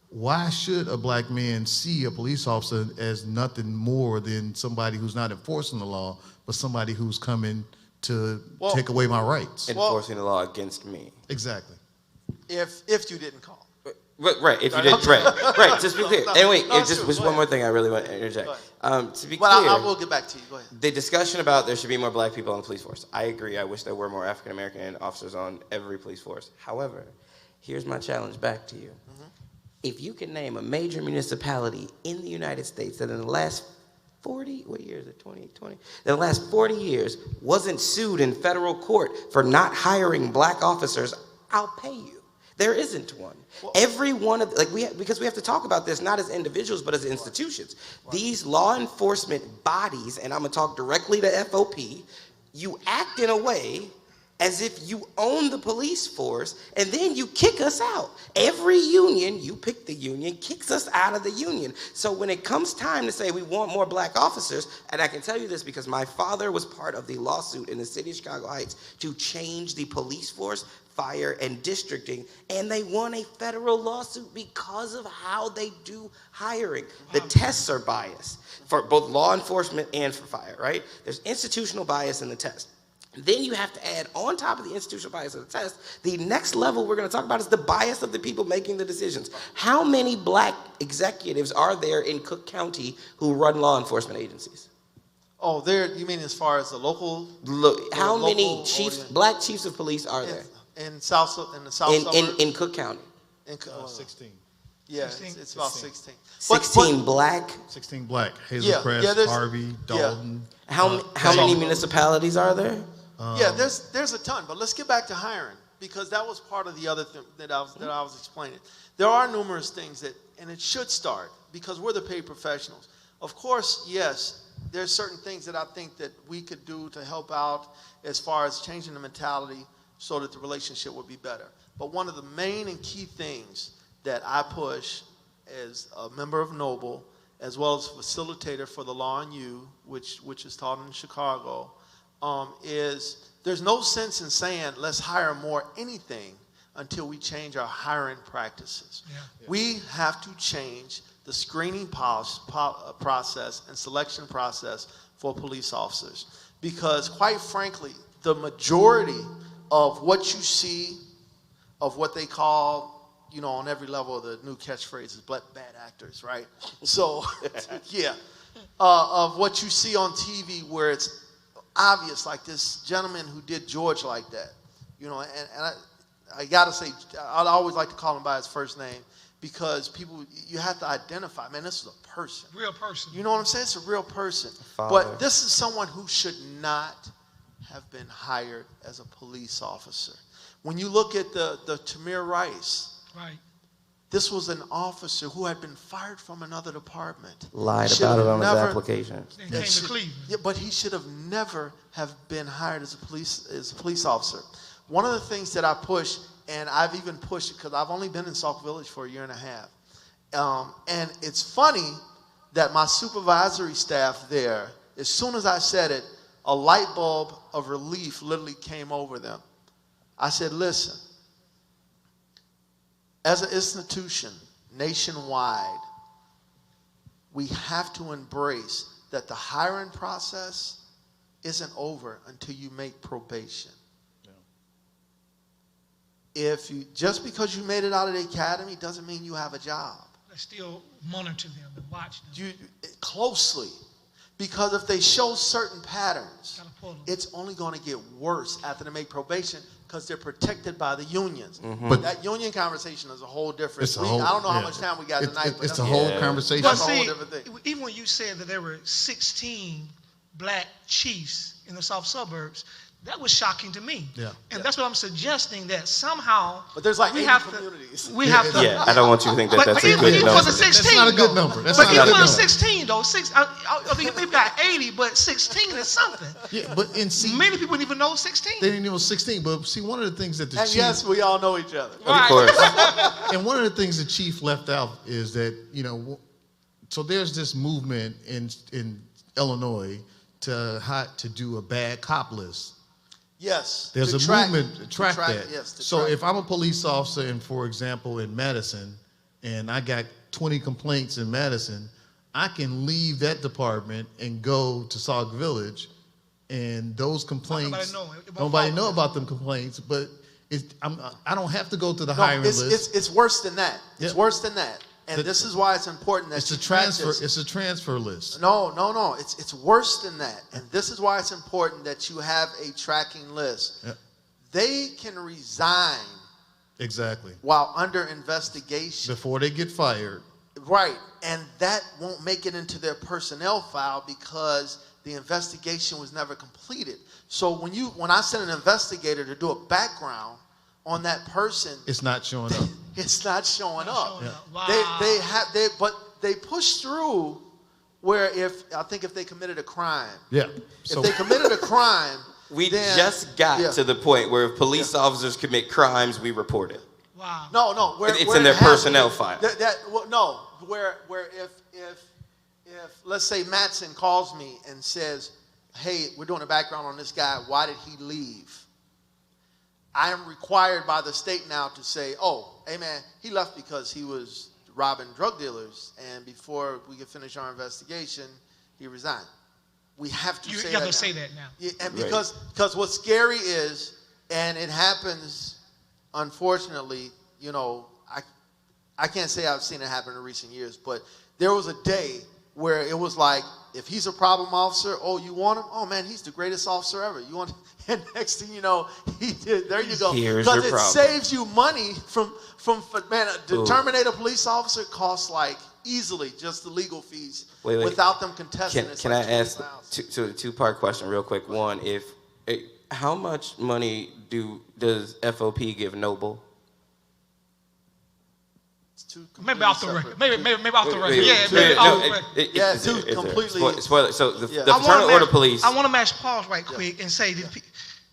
why should a black man see a police officer as nothing more than somebody who's not enforcing the law, but somebody who's coming to take away my rights? Enforcing the law against me. Exactly. If you didn't call. Right, if you did, right, just be clear. No, And wait, no, just true. was Go one more ahead. thing I really want to interject. To be Well, clear, I will get back to you. Go ahead. the discussion about there should be more black people on the police force, I agree. I wish there were more African American officers on every police force. However, here's my challenge back to you. If you can name a major municipality in the United States that in the last 40, what year is it, 2020? In the last 40 years wasn't sued in federal court for not hiring black officers, I'll pay you. There isn't one. Every one of, because we have to talk about this not as individuals, but as institutions. These law enforcement bodies, and I'm gonna talk directly to FOP, you act in a way as if you own the police force, and then you kick us out. Every union, you pick the union, kicks us out of the union. So when it comes time to say we want more black officers, and I can tell you this because my father was part of the lawsuit in the city of Chicago Heights to change the police force, fire, and districting, and they won a federal lawsuit because of how they do hiring. The tests are biased for both law enforcement and for fire, right? There's institutional bias in the test. Then you have to add, on top of the institutional bias of the test, the next level we're going to talk about is the bias of the people making the decisions. How many black executives are there in Cook County who run law enforcement agencies? Oh, there. You mean as far as the local? Look, how local many black chiefs of police are there in the south suburbs? in Cook County? 16. Yeah, 16. it's about 16. 16 black. 16 black. Hazel Yeah, Crest, there's- Harvey, Dalton. How many municipalities are there? Yeah, there's a ton, but let's get back to hiring, because that was part of the other thing that I was explaining. There are numerous things that, and it should start, because we're the paid professionals. Of course, yes, there's certain things that I think that we could do to help out as far as changing the mentality so that the relationship would be better. But one of the main and key things that I push as a member of Noble, as well as facilitator for the Law and You, which is taught in Chicago, is there's no sense in saying let's hire more anything until we change our hiring practices. Yeah. We have to change the screening process and selection process for police officers, because quite frankly, the majority of what you see of what they call, on every level, the new catchphrase is bad actors, right? So, yeah, of what you see on TV where it's obvious, like this gentleman who did George like that, and I gotta say, I'd always like to call him by his first name, because you have to identify, man, this is a person. Real person. You know what I'm saying? It's a real person. Father. But this is someone who should not have been hired as a police officer. When you look at the Tamir Rice, Right. this was an officer who had been fired from another department. Lied Should about it have on never- his application. Then came to Cleveland. Yeah, but he should have never have been hired as a police officer. One of the things that I push, and I've even pushed it because I've only been in Sauk Village for a year and a half, and it's funny that my supervisory staff there, as soon as I said it, a light bulb of relief literally came over them. I said, listen, as an institution nationwide, we have to embrace that the hiring process isn't over until you make probation. Just because you made it out of the academy doesn't mean you have a job. Let's still monitor them and watch them. Closely. Because if they show certain patterns, Gotta pull them. it's only going to get worse after they make probation, because they're protected by the unions. But That union conversation is a whole different. it's a whole, I don't know how yeah. much time we got tonight, but It's that's a whole Yeah. conversation. But That's a whole see, different thing. even when you said that there were 16 black chiefs in the south suburbs, that was shocking to me. Yeah. And that's what I'm suggesting, that somehow But there's like we 80 have communities. we have to. Yeah, I don't want you to think that that's a even, good even number. for the 16, That's not a good though. number. That's but not a even good for the number. 16, though, I mean, maybe got 80, but 16 is something. Yeah, but see, Many people didn't even know 16. they didn't even know 16. But see, one of the things that the And chief yes, we all know each other. Of course. and one of the things the chief left out is that so there's this movement in Illinois to do a bad cop list. Yes. There's to a track- movement to track that. Yes, to So track. if I'm a police officer, and for example in Madison, and I got 20 complaints in Madison, I can leave that department and go to Sauk Village, and those complaints, know. It won't nobody follow know them. about them complaints, but I don't have to go to the No, hiring it's, list. it's worse than that. It's Yeah. worse than that. And this is why it's important that It's you a transfer. practice. It's a transfer list. No. It's worse than that. And this is why it's important that you have a tracking list. Yep. They can resign Exactly. while under investigation. Before they get fired. Right. And that won't make it into their personnel file because the investigation was never completed. So when I send an investigator to do a background on that person, It's not showing up. it's not showing Not up. showing up. Wow. But they push through where if they committed a crime. Yeah. If they committed a crime, We then- just got yeah. to the point where if police officers commit crimes, we report it. Wow. No. It's where in their it happens- personnel file. Where if let's say Matson calls me and says, "Hey, we're doing a background on this guy. Why did he leave?" I am required by the state now to say, "Oh, hey man, he left because he was robbing drug dealers, and before we could finish our investigation, he resigned." We have to You say have that to now. say that now. Yeah, and Right. because what's scary is, and it happens, unfortunately, I can't say I've seen it happen in recent years, but there was a day where it was like, if he's a problem officer, oh, you want him? Oh man, he's the greatest officer ever. You want? And next thing you know, he did. There you go. Here's Because your it problem. saves you money from man. To Ooh. terminate a police officer costs like easily just the legal fees Wait. without them contesting. It's Can like I ask $20,000. a two-part question real quick? One, how much money does FOP give Noble? It's two Maybe completely off the separate- record. Maybe off the record. Wait, Yeah, wait, maybe no, off the record. Yeah, two completely- Spoiler. So the Yeah. Fraternal Order Police. I want to match pause right quick and say,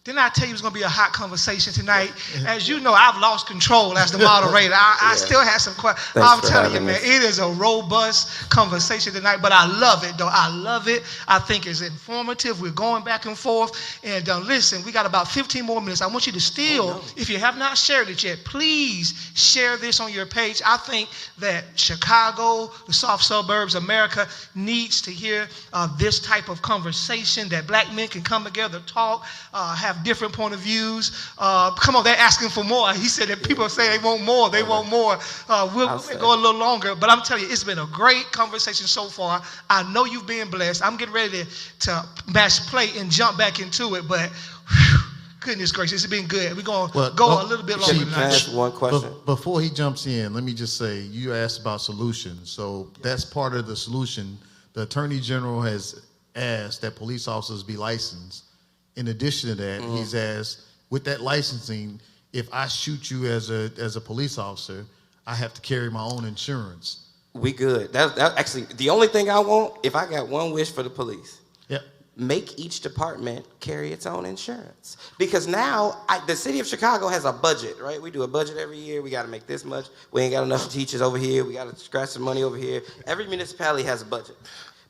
Didn't I tell you it was going to be a hot conversation tonight? As you know, I've lost control as the moderator. I still have some questions. I'm telling you, man, it is a robust conversation tonight, but I love it, though. I love it. I think it's informative. We're going back and forth. And listen, we got about 15 more minutes. I want you to still, if you have not shared it yet, please share this on your page. I think that Chicago, the soft suburbs, America needs to hear this type of conversation, that black men can come together, talk, have different point of views. Come on, they're asking for more. He said that people say they want more. They want more. We'll go a little longer, but I'm telling you, it's been a great conversation so far. I know you've been blessed. I'm getting ready to mash play and jump back into it, but goodness gracious, it's been good. We're going to go a little bit longer Can I tonight. ask one question? Before he jumps in, let me just say, you asked about solutions. So that's part of the solution. The Attorney General has asked that police officers be licensed. In addition to that, he's asked, with that licensing, if I shoot you as a police officer, I have to carry my own insurance. We good. That actually, the only thing I want, if I got one wish for the police, Yep. make each department carry its own insurance. Because now, the city of Chicago has a budget, right? We do a budget every year. We got to make this much. We ain't got enough teachers over here. We got to scratch some money over here. Every municipality has a budget.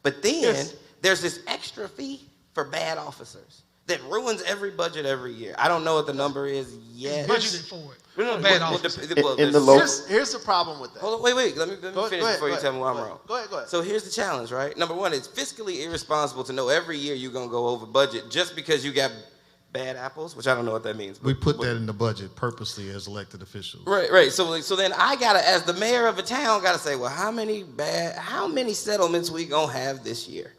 But then there's this extra fee for bad officers that ruins every budget every year. I don't know what the number is yet. Budgeted for it. Bad officers. In the local. Here's the problem with that. Hold on, wait. Let me finish before you tell me why I'm wrong. Go ahead. So here's the challenge, right? Number one, it's fiscally irresponsible to know every year you're going to go over budget just because you got bad apples, which I don't know what that means. We put that in the budget purposely as elected officials. Right. So then I gotta, as the mayor of a town, gotta say, well, how many settlements we gonna have this year,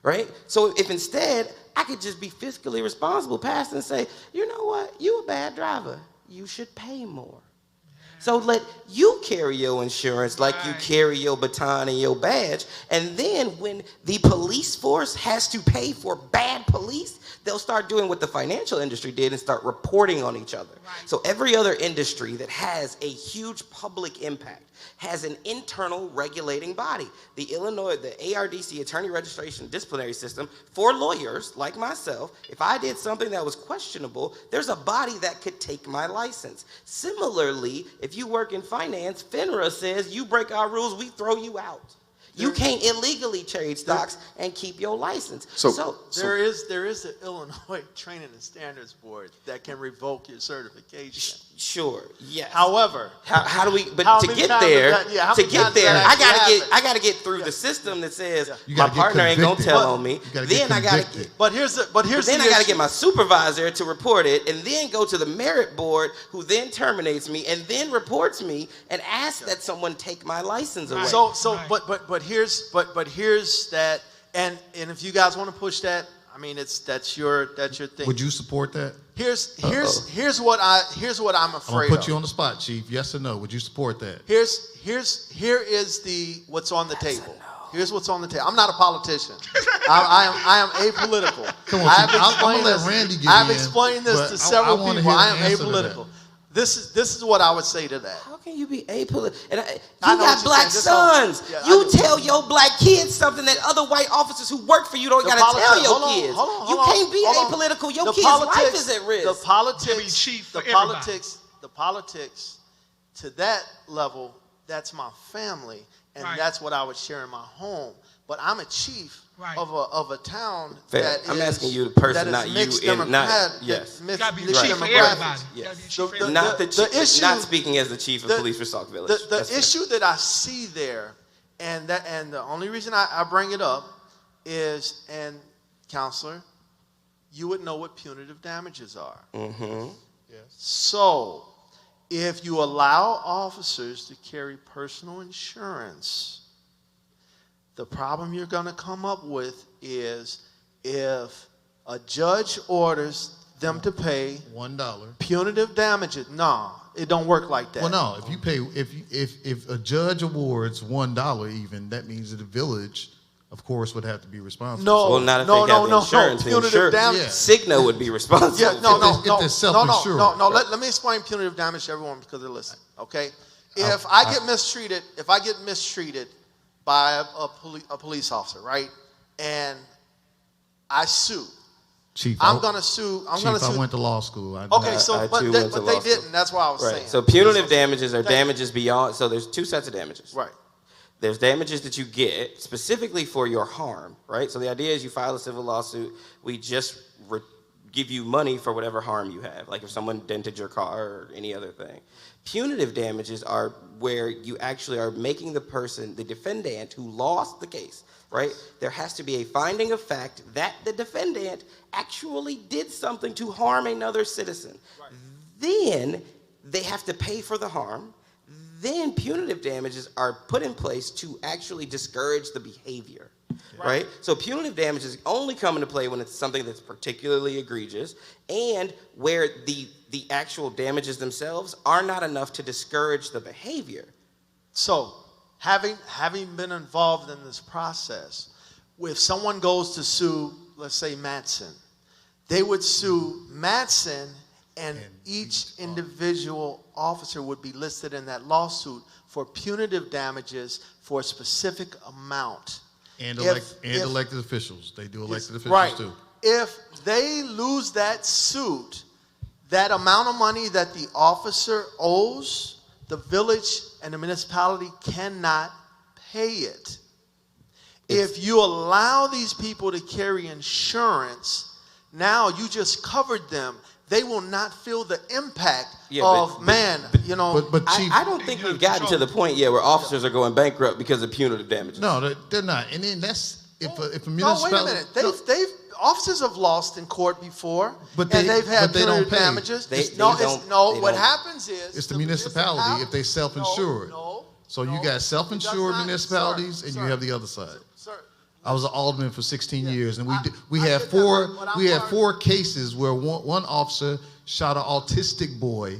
right? So if instead I could just be fiscally responsible, pass and say, you know what, you a bad driver, you should pay more. So let you carry your insurance like you carry your baton and your badge. And then when the police force has to pay for bad police, they'll start doing what the financial industry did and start reporting on each other. Right. So every other industry that has a huge public impact has an internal regulating body. The ARDC, Attorney Registration Disciplinary System, for lawyers like myself, if I did something that was questionable, there's a body that could take my license. Similarly, if you work in finance, FINRA says you break our rules, we throw you out. You can't illegally trade stocks and keep your license. So there is the Illinois Training and Standards Board that can revoke your certification. Sure, yes. However, how do we? But to get there, I gotta get through the system that says my partner ain't gonna tell on me. Then I gotta get. Then I gotta get my supervisor to report it, and then go to the merit board, who then terminates me, and then reports me, and asks that someone take my license away. But here's that, and if you guys want to push that, I mean that's your thing. Would you support that? Here's what I'm afraid I'm gonna put of. you on the spot, Chief. Yes or no? Would you support that? Here is what's on the table. Here's what's on the table. I'm not a politician. I am apolitical. Come on, I'm gonna let Randy get in. I've explained this to several people. I am answer to apolitical. This is what I would say to that. How can you be apolitical? And I you know got what black you're saying. sons. Yeah, I You do. tell your black kids something that other white officers who work for you don't got to tell your kids. You can't be apolitical. Your kid's life is at risk. The politics, chief for the politics to that level, that's my family, and that's what I would share in my home. But I'm a chief of a town that I'm is, asking you, the person, that is not mixed you, and not Mixed Gotta be the Right. chief for demographics. everybody. Yes. Gotta be the chief for The- everybody. issue- not speaking as the chief of police for Sauk Village. The issue that I see there, and the only reason I bring it up is, and counselor, you would know what punitive damages are. Mm-hmm. So, if you allow officers to carry personal insurance, the problem you're going to come up with is if a judge orders them to pay $1. punitive damages, no, it don't work like that. Well, no. If you pay, if a judge awards $1, even that means that the village, of course, would have to be responsible. No, Well, not if they got the insurance. The Punitive insurance. damage. Yeah. Cigna would be responsible. Yeah, no, If they're self-insured. Let me explain punitive damage to everyone because they're listening. Okay, if I get mistreated by a police officer, right, and I sue, Chief, I'm going to sue. Chief, I went to law school. Okay, so I but too they, went to but they law school. didn't. That's why I was Right. saying. So punitive damages are damages beyond. So there's two sets of damages. Right. There's damages that you get specifically for your harm, right? So the idea is you file a civil lawsuit, we just give you money for whatever harm you have, like if someone dented your car or any other thing. Punitive damages are where you actually are making the person, the defendant who lost the case, right? There has to be a finding of fact that the defendant actually did something to harm another citizen. Right. Then they have to pay for the harm. Then punitive damages are put in place to actually discourage the behavior, right? So punitive damages only come into play when it's something that's particularly egregious and where the actual damages themselves are not enough to discourage the behavior. So, having been involved in this process, if someone goes to sue, let's say Matson, they would sue Matson, and each individual officer would be listed in that lawsuit for punitive damages for a specific amount. And elected officials. They do elected officials right. too. If they lose that suit, that amount of money that the officer owes, the village and the municipality cannot pay it. If you allow these people to carry insurance, now you just covered them. They will not feel the impact of, But Chief, I don't think we've gotten to the point yet where officers are going bankrupt because of punitive damages. no, they're not. And then that's if a municipality. No, wait a minute. They've officers have lost in court before, But and they've had they don't punitive pay. damages. They What don't. happens is It's the municipality if they self-insured. So you got self-insured municipalities, and you have the other side. Sir, I was an alderman for 16 years, and we I had get that, but I'm four cases where one officer shot an autistic boy,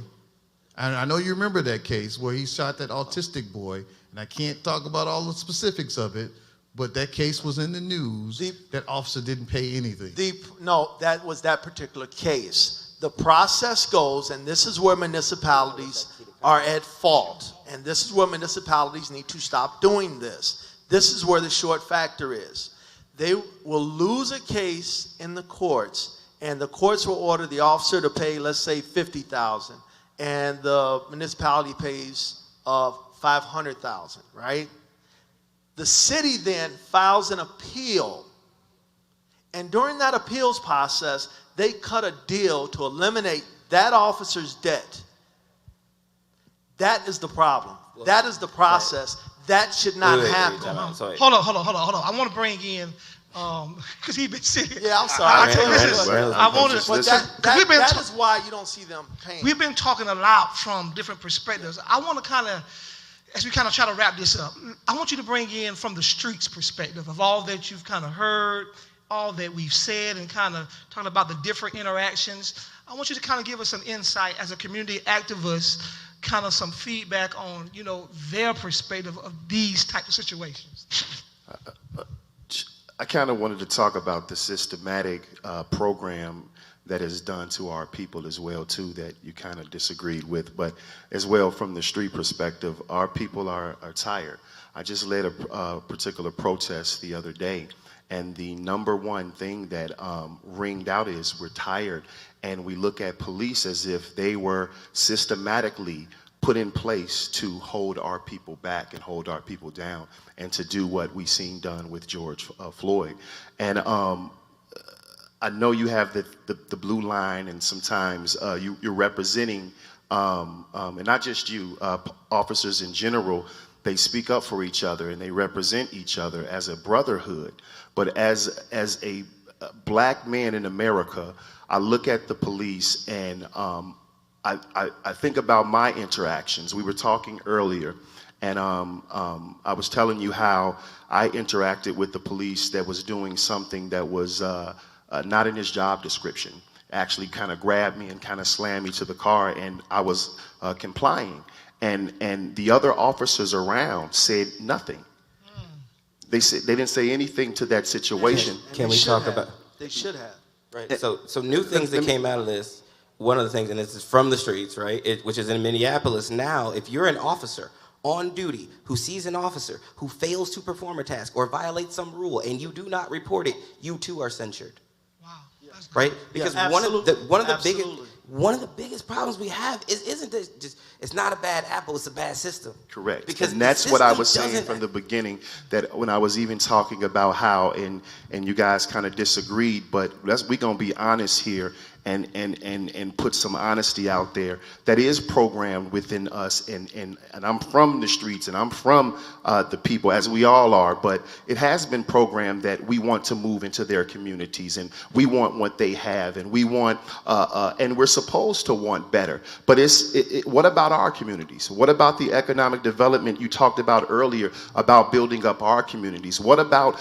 and I know you remember that case where he shot that autistic boy, and I can't talk about all the specifics of it, but that case was in the news. That officer didn't pay anything. No, that was that particular case. The process goes, and this is where municipalities are at fault, and this is where municipalities need to stop doing this. This is where the short factor is. They will lose a case in the courts, and the courts will order the officer to pay, let's say, $50,000, and the municipality pays $500,000, right? The city then files an appeal, and during that appeals process, they cut a deal to eliminate that officer's debt. That is the problem. That is the process. That should not happen. Hold on. I want to bring in, because he's been sitting. Yeah, I'm sorry. That is why you don't see them paying. We've been talking a lot from different perspectives. I want to kind of, as we kind of try to wrap this up, I want you to bring in from the streets perspective of all that you've kind of heard, all that we've said, and kind of talking about the different interactions. I want you to kind of give us some insight as a community activist, kind of some feedback on, their perspective of these type of situations. I kind of wanted to talk about the systematic program that is done to our people as well too, that you kind of disagreed with, but as well from the street perspective, our people are tired. I just led a particular protest the other day, and the number one thing that ringed out is we're tired, and we look at police as if they were systematically put in place to hold our people back and hold our people down and to do what we seen done with George Floyd. And I know you have the blue line, and sometimes you're representing, and not just you, officers in general, they speak up for each other and they represent each other as a brotherhood. But as a black man in America, I look at the police and I think about my interactions. We were talking earlier, and I was telling you how I interacted with the police that was doing something that was not in his job description. Actually kind of grabbed me and kind of slammed me to the car, and I was complying. And the other officers around said nothing. They didn't say anything to that situation. Can we talk about? They should have. Right. So new things that came out of this. One of the things, and this is from the streets, right? Which is in Minneapolis now. If you're an officer on duty who sees an officer who fails to perform a task or violates some rule, and you do not report it, you too are censured. Wow. right? Because Yeah, one of the absolutely. biggest problems we have isn't this just, it's not a bad apple, it's a bad system. Correct. Because And the that's what I system was saying doesn't- from the beginning, that when I was even talking about how, and you guys kind of disagreed, but we're going to be honest here and put some honesty out there that is programmed within us. And I'm from the streets and I'm from the people, as we all are, but it has been programmed that we want to move into their communities and we want what they have and we want, and we're supposed to want better. But what about our communities? What about the economic development you talked about earlier about building up our communities? What about,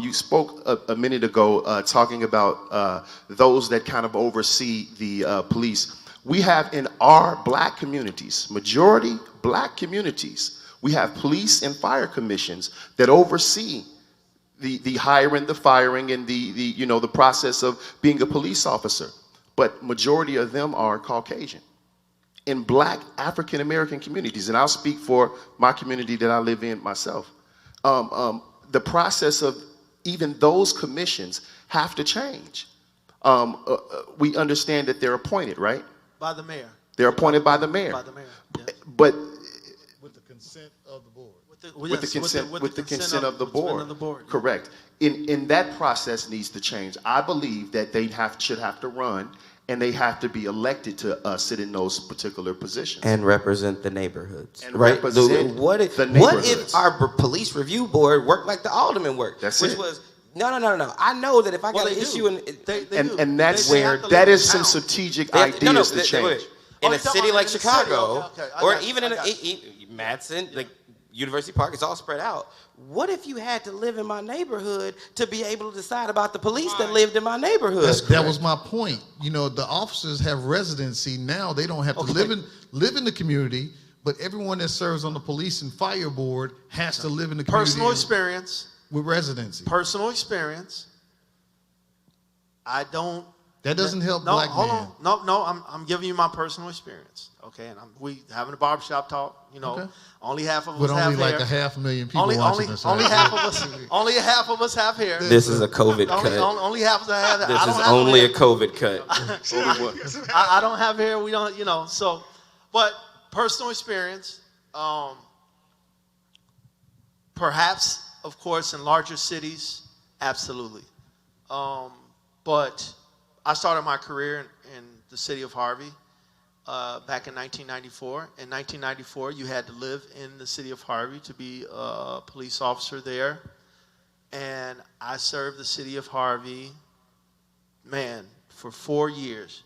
you spoke a minute ago talking about those that kind of oversee the police. We have in our black communities, majority black communities, we have police and fire commissions that oversee the hiring, the firing, and the process of being a police officer. But majority of them are Caucasian. In black African American communities, and I'll speak for my community that I live in myself, the process of even those commissions have to change. We understand that they're appointed, right? By the mayor. They're appointed by the mayor. By the mayor. Yes. But With the consent of the board. with the consent of the board. Correct. In that process needs to change. I believe that they should have to run and they have to be elected to sit in those particular positions. And represent the neighborhoods, And right? represent What if the neighborhoods. our police review board worked like the alderman worked? That's which it. was no. I know that if I Well, got an they issue do. in And that's They where have to that live is in some town. strategic They have ideas to, no, to wait, change. wait. Oh, In you're a talking city about like in the city. Chicago, Okay, I or got you, even I in got you. Madison, like University Park, it's all spread out. What if you had to live in my neighborhood to be able to decide about the police that lived in my neighborhood? That was my point. You know, the officers have residency now. They don't have to live in the community, but everyone that serves on the police and fire board has to live in the community Personal experience. with residency. Personal experience. I don't. That doesn't help No, black hold men. on. No, I'm giving you my personal experience. Okay, and we having a barbershop talk. You know, Okay. only half of us But have only like hair. 500,000 people only watching this. only right? half of us. Only half of us have hair. This is a COVID Only, cut. only half of us have hair. This I don't is have only hair. a COVID cut. I don't have hair. We don't, so, but personal experience, perhaps, of course, in larger cities, absolutely. But I started my career in the city of Harvey back in 1994. In 1994, you had to live in the city of Harvey to be a police officer there. And I served the city of Harvey, man, for 4 years.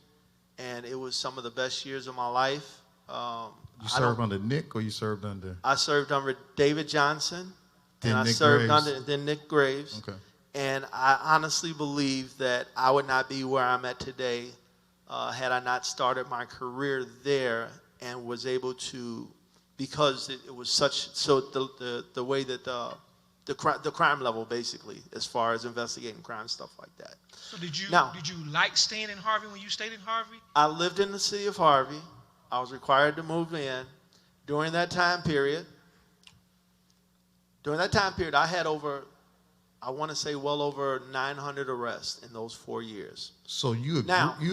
And it was some of the best years of my life. You served under Nick or you served under? I served under David Johnson, Then and I Nick served Graves. under Nick Graves. Okay. And I honestly believe that I would not be where I'm at today had I not started my career there and was able to, because it was the way that the crime level basically, as far as investigating crime, stuff like that. So did you Now- like staying in Harvey when you stayed in Harvey? I lived in the city of Harvey. I was required to move in. During that time period, I had I want to say well over 900 arrests in those 4 years. So you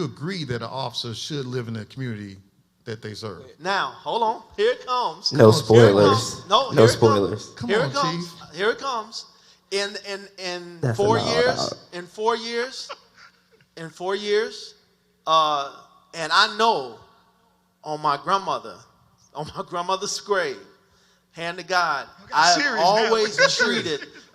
agree that an officer should live in the community that they serve? Now, hold on. Here it comes. No Here it spoilers. comes. No, No here it spoilers. comes. Come Here on, it comes. Chief. Here it comes. In That's 4 allowed years, out. in 4 years, and I know on my grandmother's grave, hand to God, I have serious now. always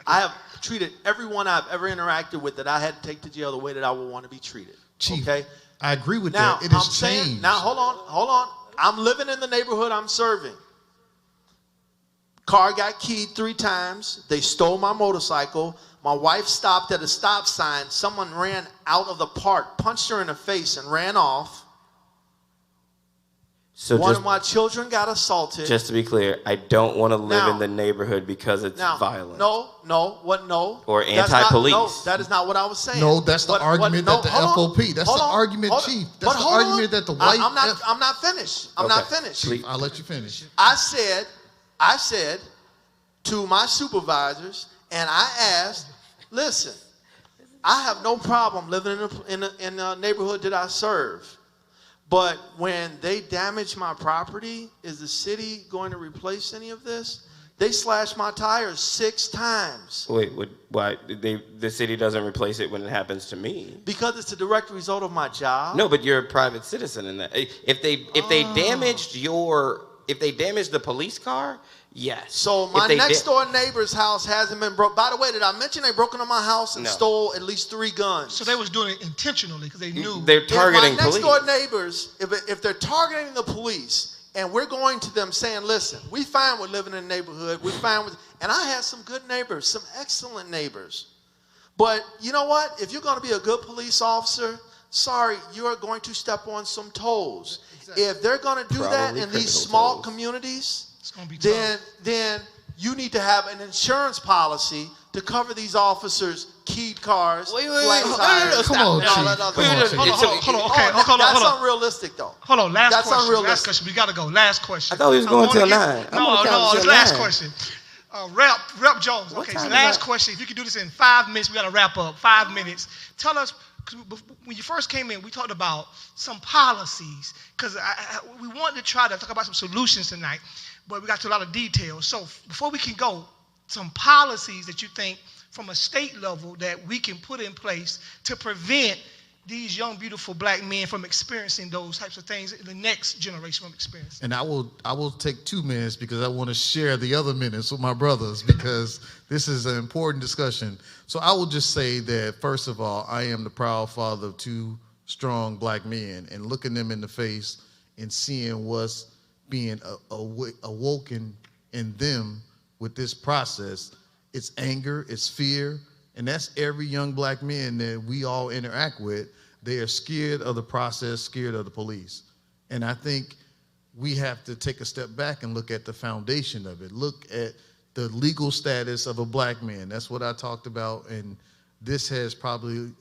I have treated everyone I've ever interacted with that I had to take to jail the way that I would want to be treated. Chief, Okay? I agree with Now, that. It has I'm saying, changed. now hold on. I'm living in the neighborhood I'm serving. Car got keyed 3 times. They stole my motorcycle. My wife stopped at a stop sign. Someone ran out of the park, punched her in the face, and ran off. So One of my children got assaulted. just to be clear, I don't want to live Now- in the neighborhood because it's now, violent. No. Or That's not- anti-police. No, that is not what I was saying. No, that's the argument that the hold on, FOP, that's hold the on, argument, hold on. Chief. But That's the hold on. argument that the white I'm not finished. I'm not Okay. finished. Chief, I'll let you finish. I said to my supervisors, and I asked, listen, I have no problem living in a neighborhood that I serve. But when they damage my property, is the city going to replace any of this? They slashed my tires 6 times. Wait, why? The city doesn't replace it when it happens to me? Because it's a direct result of my job. No, but you're a private citizen in that. If they damaged the police car, yes. So my next door neighbor's house hasn't been broke. By the way, did I mention they broke into my house and stole at least 3 guns? So they was doing it intentionally because they knew. They're targeting police. My next door neighbors, if they're targeting the police, and we're going to them saying, listen, we fine with living in a neighborhood. We fine with, and I had some good neighbors, some excellent neighbors. But you know what? If you're going to be a good police officer, sorry, you're going to step on some toes. Exactly. If they're going to do that in these small communities, it's gonna be then you need to have an insurance policy to cover these officers' keyed cars. Wait, come on, Chief. Hold on. That's unrealistic, though. Hold on, last That's question. unrealistic. Last question. We gotta go. Last question. I thought we was going till 9. No, it's last question. Rep Jones. What Okay, time so is last that? question. If you could do this in 5 minutes, we gotta wrap up. 5 minutes. Tell us, 'cause when you first came in, we talked about some policies, because we wanted to try to talk about some solutions tonight, but we got to a lot of details. So before we can go, some policies that you think from a state level that we can put in place to prevent these young, beautiful black men from experiencing those types of things, the next generation from experiencing. And I will take 2 minutes because I want to share the other minutes with my brothers because this is an important discussion. So I will just say that, first of all, I am the proud father of 2 strong black men, and looking them in the face and seeing what's being awoken in them with this process, it's anger, it's fear, and that's every young black man that we all interact with. They are scared of the process, scared of the police. And I think we have to take a step back and look at the foundation of it. Look at the legal status of a black man. That's what I talked about, and this has probably,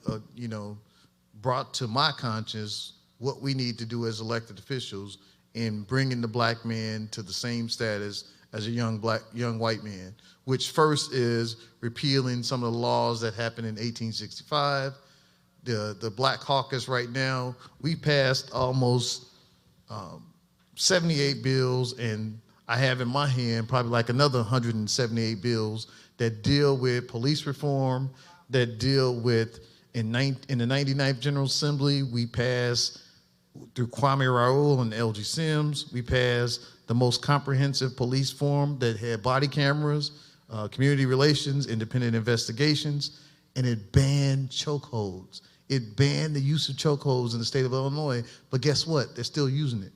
brought to my conscience what we need to do as elected officials in bringing the black man to the same status as a young white man, which first is repealing some of the laws that happened in 1865. The Black Caucus right now, we passed almost 78 bills, and I have in my hand probably like another 178 bills that deal with police reform, that deal with, in the 99th General Assembly, we passed, through Kwame Raoul and LG Sims, we passed the most comprehensive police form that had body cameras, community relations, independent investigations, and it banned chokeholds. It banned the use of chokeholds in the state of Illinois, but guess what? They're still using it.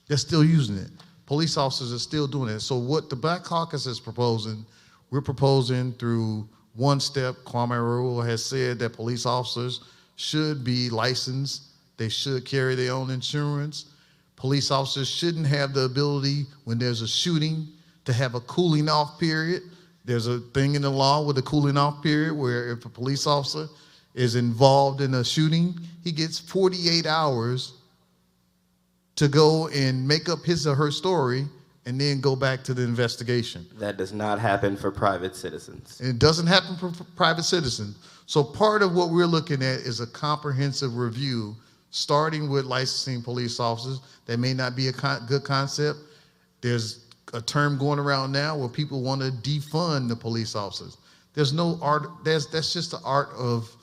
They're still using it. Police officers are still doing it. So what the Black Caucus is proposing, we're proposing through one step. Kwame Raoul has said that police officers should be licensed. They should carry their own insurance. Police officers shouldn't have the ability, when there's a shooting, to have a cooling off period. There's a thing in the law with a cooling off period where if a police officer is involved in a shooting, he gets 48 hours to go and make up his or her story and then go back to the investigation. That does not happen for private citizens. And it doesn't happen for private citizens. So part of what we're looking at is a comprehensive review, starting with licensing police officers. That may not be a good concept. There's a term going around now where people want to defund the police officers. There's no art. That's just the art of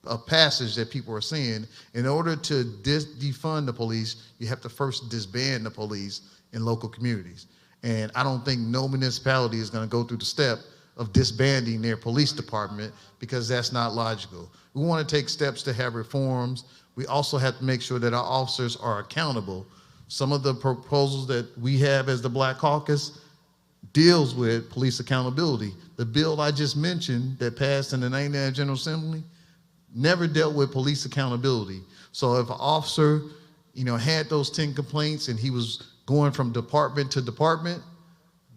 a passage that people are saying. In order to defund the police, you have to first disband the police in local communities. And I don't think no municipality is going to go through the step of disbanding their police department because that's not logical. We want to take steps to have reforms. We also have to make sure that our officers are accountable. Some of the proposals that we have as the Black Caucus deals with police accountability. The bill I just mentioned that passed in the 99th General Assembly never dealt with police accountability. So if an officer, had those 10 complaints and he was going from department to department,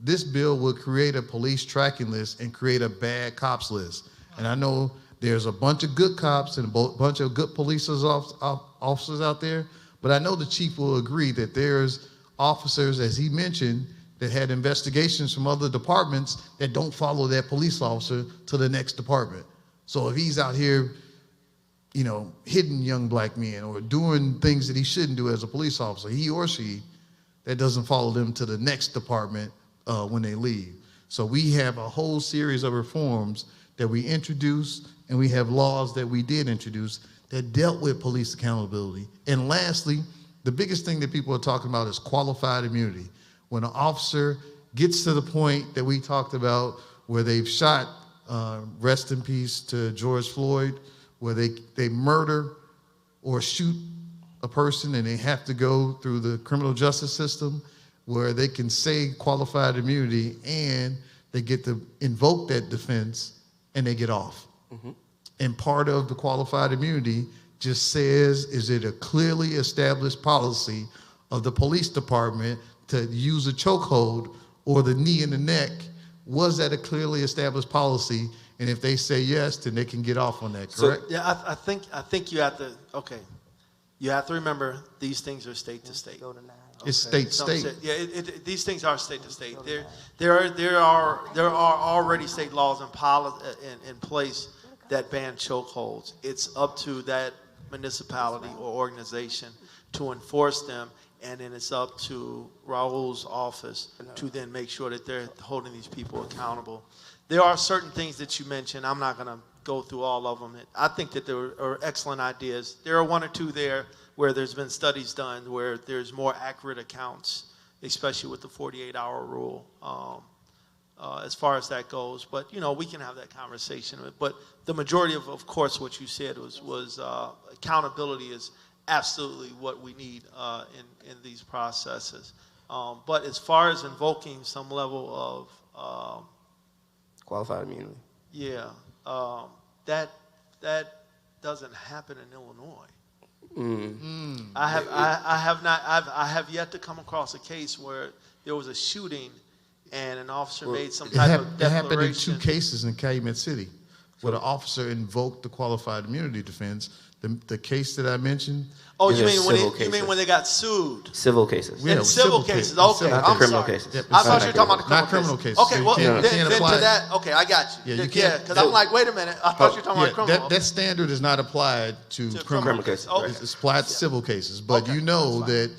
this bill would create a police tracking list and create a bad cops list. And I know there's a bunch of good cops and a bunch of good police officers out there, but I know the chief will agree that there's officers, as he mentioned, that had investigations from other departments that don't follow that police officer to the next department. So if he's out here, hitting young black men or doing things that he shouldn't do as a police officer, he or she, that doesn't follow them to the next department when they leave. So we have a whole series of reforms that we introduced, and we have laws that we did introduce that dealt with police accountability. And lastly, the biggest thing that people are talking about is qualified immunity. When an officer gets to the point that we talked about where they've shot, rest in peace to George Floyd, where they murder or shoot a person and they have to go through the criminal justice system, where they can say qualified immunity and they get to invoke that defense and they get off. Mm-hmm. And part of the qualified immunity just says, is it a clearly established policy of the police department to use a chokehold or the knee in the neck? Was that a clearly established policy? And if they say yes, then they can get off on that, correct? So, yeah, I think you have to, okay. You have to remember these things are state to state. It's state to state. Yeah, these things are state to state. There are already state laws in place that ban chokeholds. It's up to that municipality or organization to enforce them, and then it's up to Raul's office to then make sure that they're holding these people accountable. There are certain things that you mentioned. I'm not going to go through all of them. I think that there are excellent ideas. There are one or two there where there's been studies done where there's more accurate accounts, especially with the 48-hour rule, as far as that goes. But, we can have that conversation. But the majority of course, what you said was accountability is absolutely what we need in these processes. But as far as invoking some level of Qualified immunity. Yeah, that doesn't happen in Illinois. I have yet to come across a case where there was a shooting and an officer made some type of declaration. It happened in 2 cases in Calumet City, where the officer invoked the qualified immunity defense. The case that I mentioned. Oh, you mean when they got sued? Civil cases. Yeah, civil cases. Okay, not I'm criminal sorry. cases. Yep, I thought you were talking about the not criminal cases. Okay, well, You then to apply that, okay, I got you. Yeah, you can't. Because I'm like, wait a minute, I thought you were talking about criminal. That standard is not applied to criminal cases. Okay. It's applied to civil cases. But that,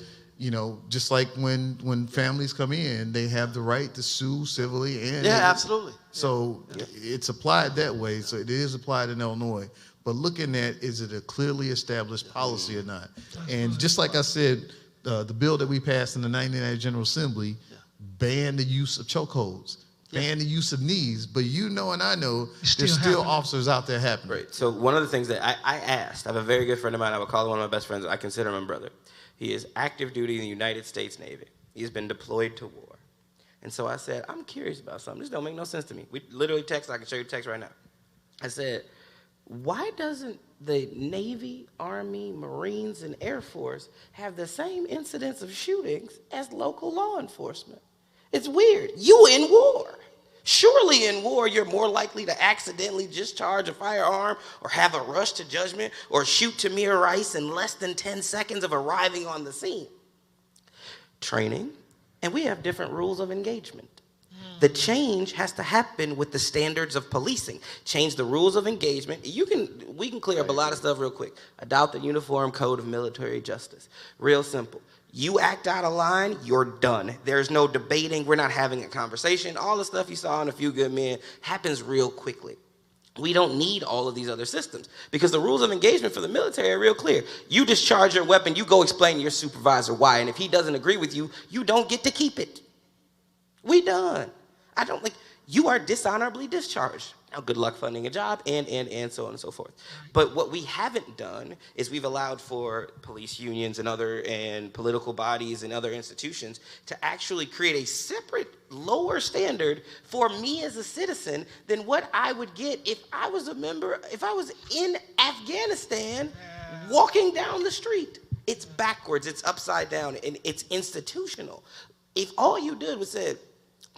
just like when families come in, they have the right to sue civilly and Absolutely. So it's applied that way. So it is applied in Illinois. But looking at, is it a clearly established policy or not? And just like I said, the bill that we passed in the 1999 General Assembly banned the use of chokeholds, banned the use of knees. But and I know there's still officers out there happening. Right. So one of the things that I asked, I have a very good friend of mine, I would call him one of my best friends, I consider him a brother. He is active duty in the United States Navy. He's been deployed to war. And so I said, I'm curious about something. This don't make no sense to me. We literally text, I can show you the text right now. I said, why doesn't the Navy, Army, Marines, and Air Force have the same incidents of shootings as local law enforcement? It's weird. You in war. Surely in war, you're more likely to accidentally discharge a firearm or have a rush to judgment or shoot Tamir Rice in less than 10 seconds of arriving on the scene. Training, and we have different rules of engagement. The change has to happen with the standards of policing. Change the rules of engagement. We can clear up a lot of stuff real quick. Adopt the Uniform Code of Military Justice. Real simple. You act out of line, you're done. There's no debating. We're not having a conversation. All the stuff you saw in A Few Good Men happens real quickly. We don't need all of these other systems because the rules of engagement for the military are real clear. You discharge your weapon, you go explain to your supervisor why, and if he doesn't agree with you, you don't get to keep it. We done. You are dishonorably discharged. Now, good luck finding a job, and so on and so forth. But what we haven't done is we've allowed for police unions and political bodies and other institutions to actually create a separate lower standard for me as a citizen than what I would get if I was in Afghanistan walking down the street. It's backwards, it's upside down, and it's institutional. If all you did was said,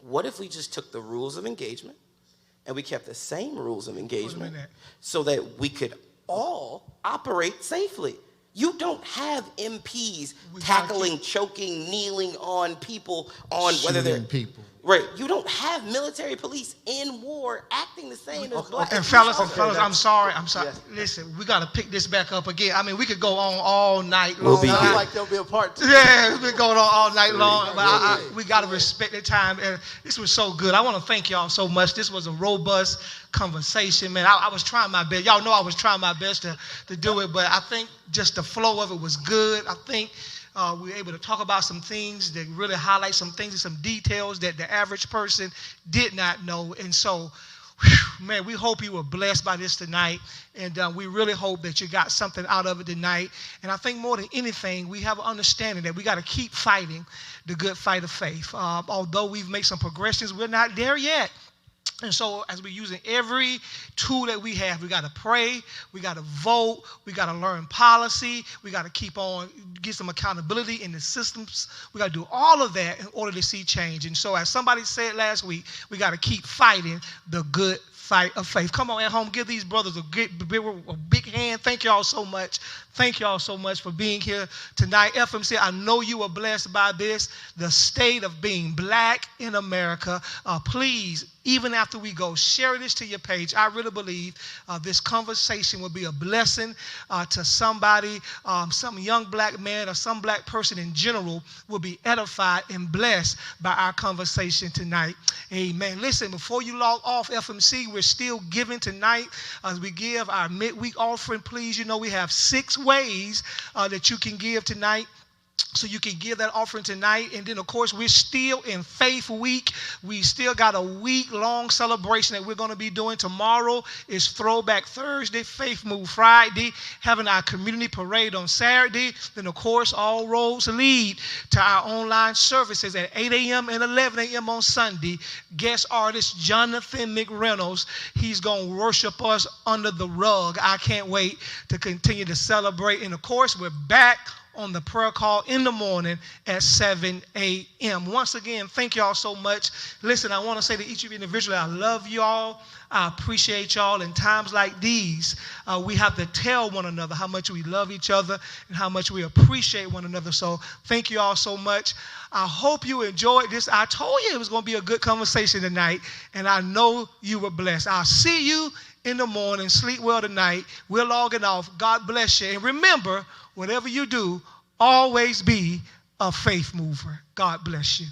what if we just took the rules of engagement and we kept the same rules of engagement so that we could all operate safely? You don't have MPs tackling, choking, kneeling on people on whether they're people. Right. You don't have military police in war acting the same as black. And fellas, Okay, I'm sorry. yes. Listen, we got to pick this back up again. I mean, we could go on all night long. We'll be Sounds here. like there'll be a part 2. Yeah, we've been going on all night long, but Really? we got to respect the time. And this was so good. I want to thank y'all so much. This was a robust conversation, man. I was trying my best. Y'all know I was trying my best to do it, but I think just the flow of it was good. I think we were able to talk about some things that really highlight some things and some details that the average person did not know. And so, man, we hope you were blessed by this tonight. And we really hope that you got something out of it tonight. And I think more than anything, we have an understanding that we got to keep fighting the good fight of faith. Although we've made some progressions, we're not there yet. And so as we're using every tool that we have, we got to pray, we got to vote, we got to learn policy, we got to keep on, get some accountability in the systems. We got to do all of that in order to see change. And so as somebody said last week, we got to keep fighting the good fight of faith. Come on at home, give these brothers a big hand. Thank y'all so much. Thank y'all so much for being here tonight. FMC, I know you were blessed by this, the state of being black in America. Please, even after we go, share this to your page. I really believe this conversation will be a blessing to somebody, some young black man or some black person in general will be edified and blessed by our conversation tonight. Amen. Listen, before you log off FMC, we're still giving tonight as we give our midweek offering. Please, you know we have 6 ways that you can give tonight. So you can give that offering tonight. And then, of course, we're still in Faith Week. We still got a week-long celebration that we're going to be doing. Tomorrow is Throwback Thursday, Faith Move Friday, having our community parade on Saturday. Then, of course, all roads lead to our online services at 8 a.m. and 11 a.m. on Sunday. Guest artist Jonathan McReynolds, he's going to worship us under the rug. I can't wait to continue to celebrate. And, of course, we're back on the prayer call in the morning at 7 a.m. Once again, thank y'all so much. Listen, I want to say to each of you individually, I love y'all. I appreciate y'all. In times like these, we have to tell one another how much we love each other and how much we appreciate one another. So thank you all so much. I hope you enjoyed this. I told you it was going to be a good conversation tonight, and I know you were blessed. I'll see you in the morning. Sleep well tonight. We're logging off. God bless you. And remember, whatever you do, always be a faith mover. God bless you.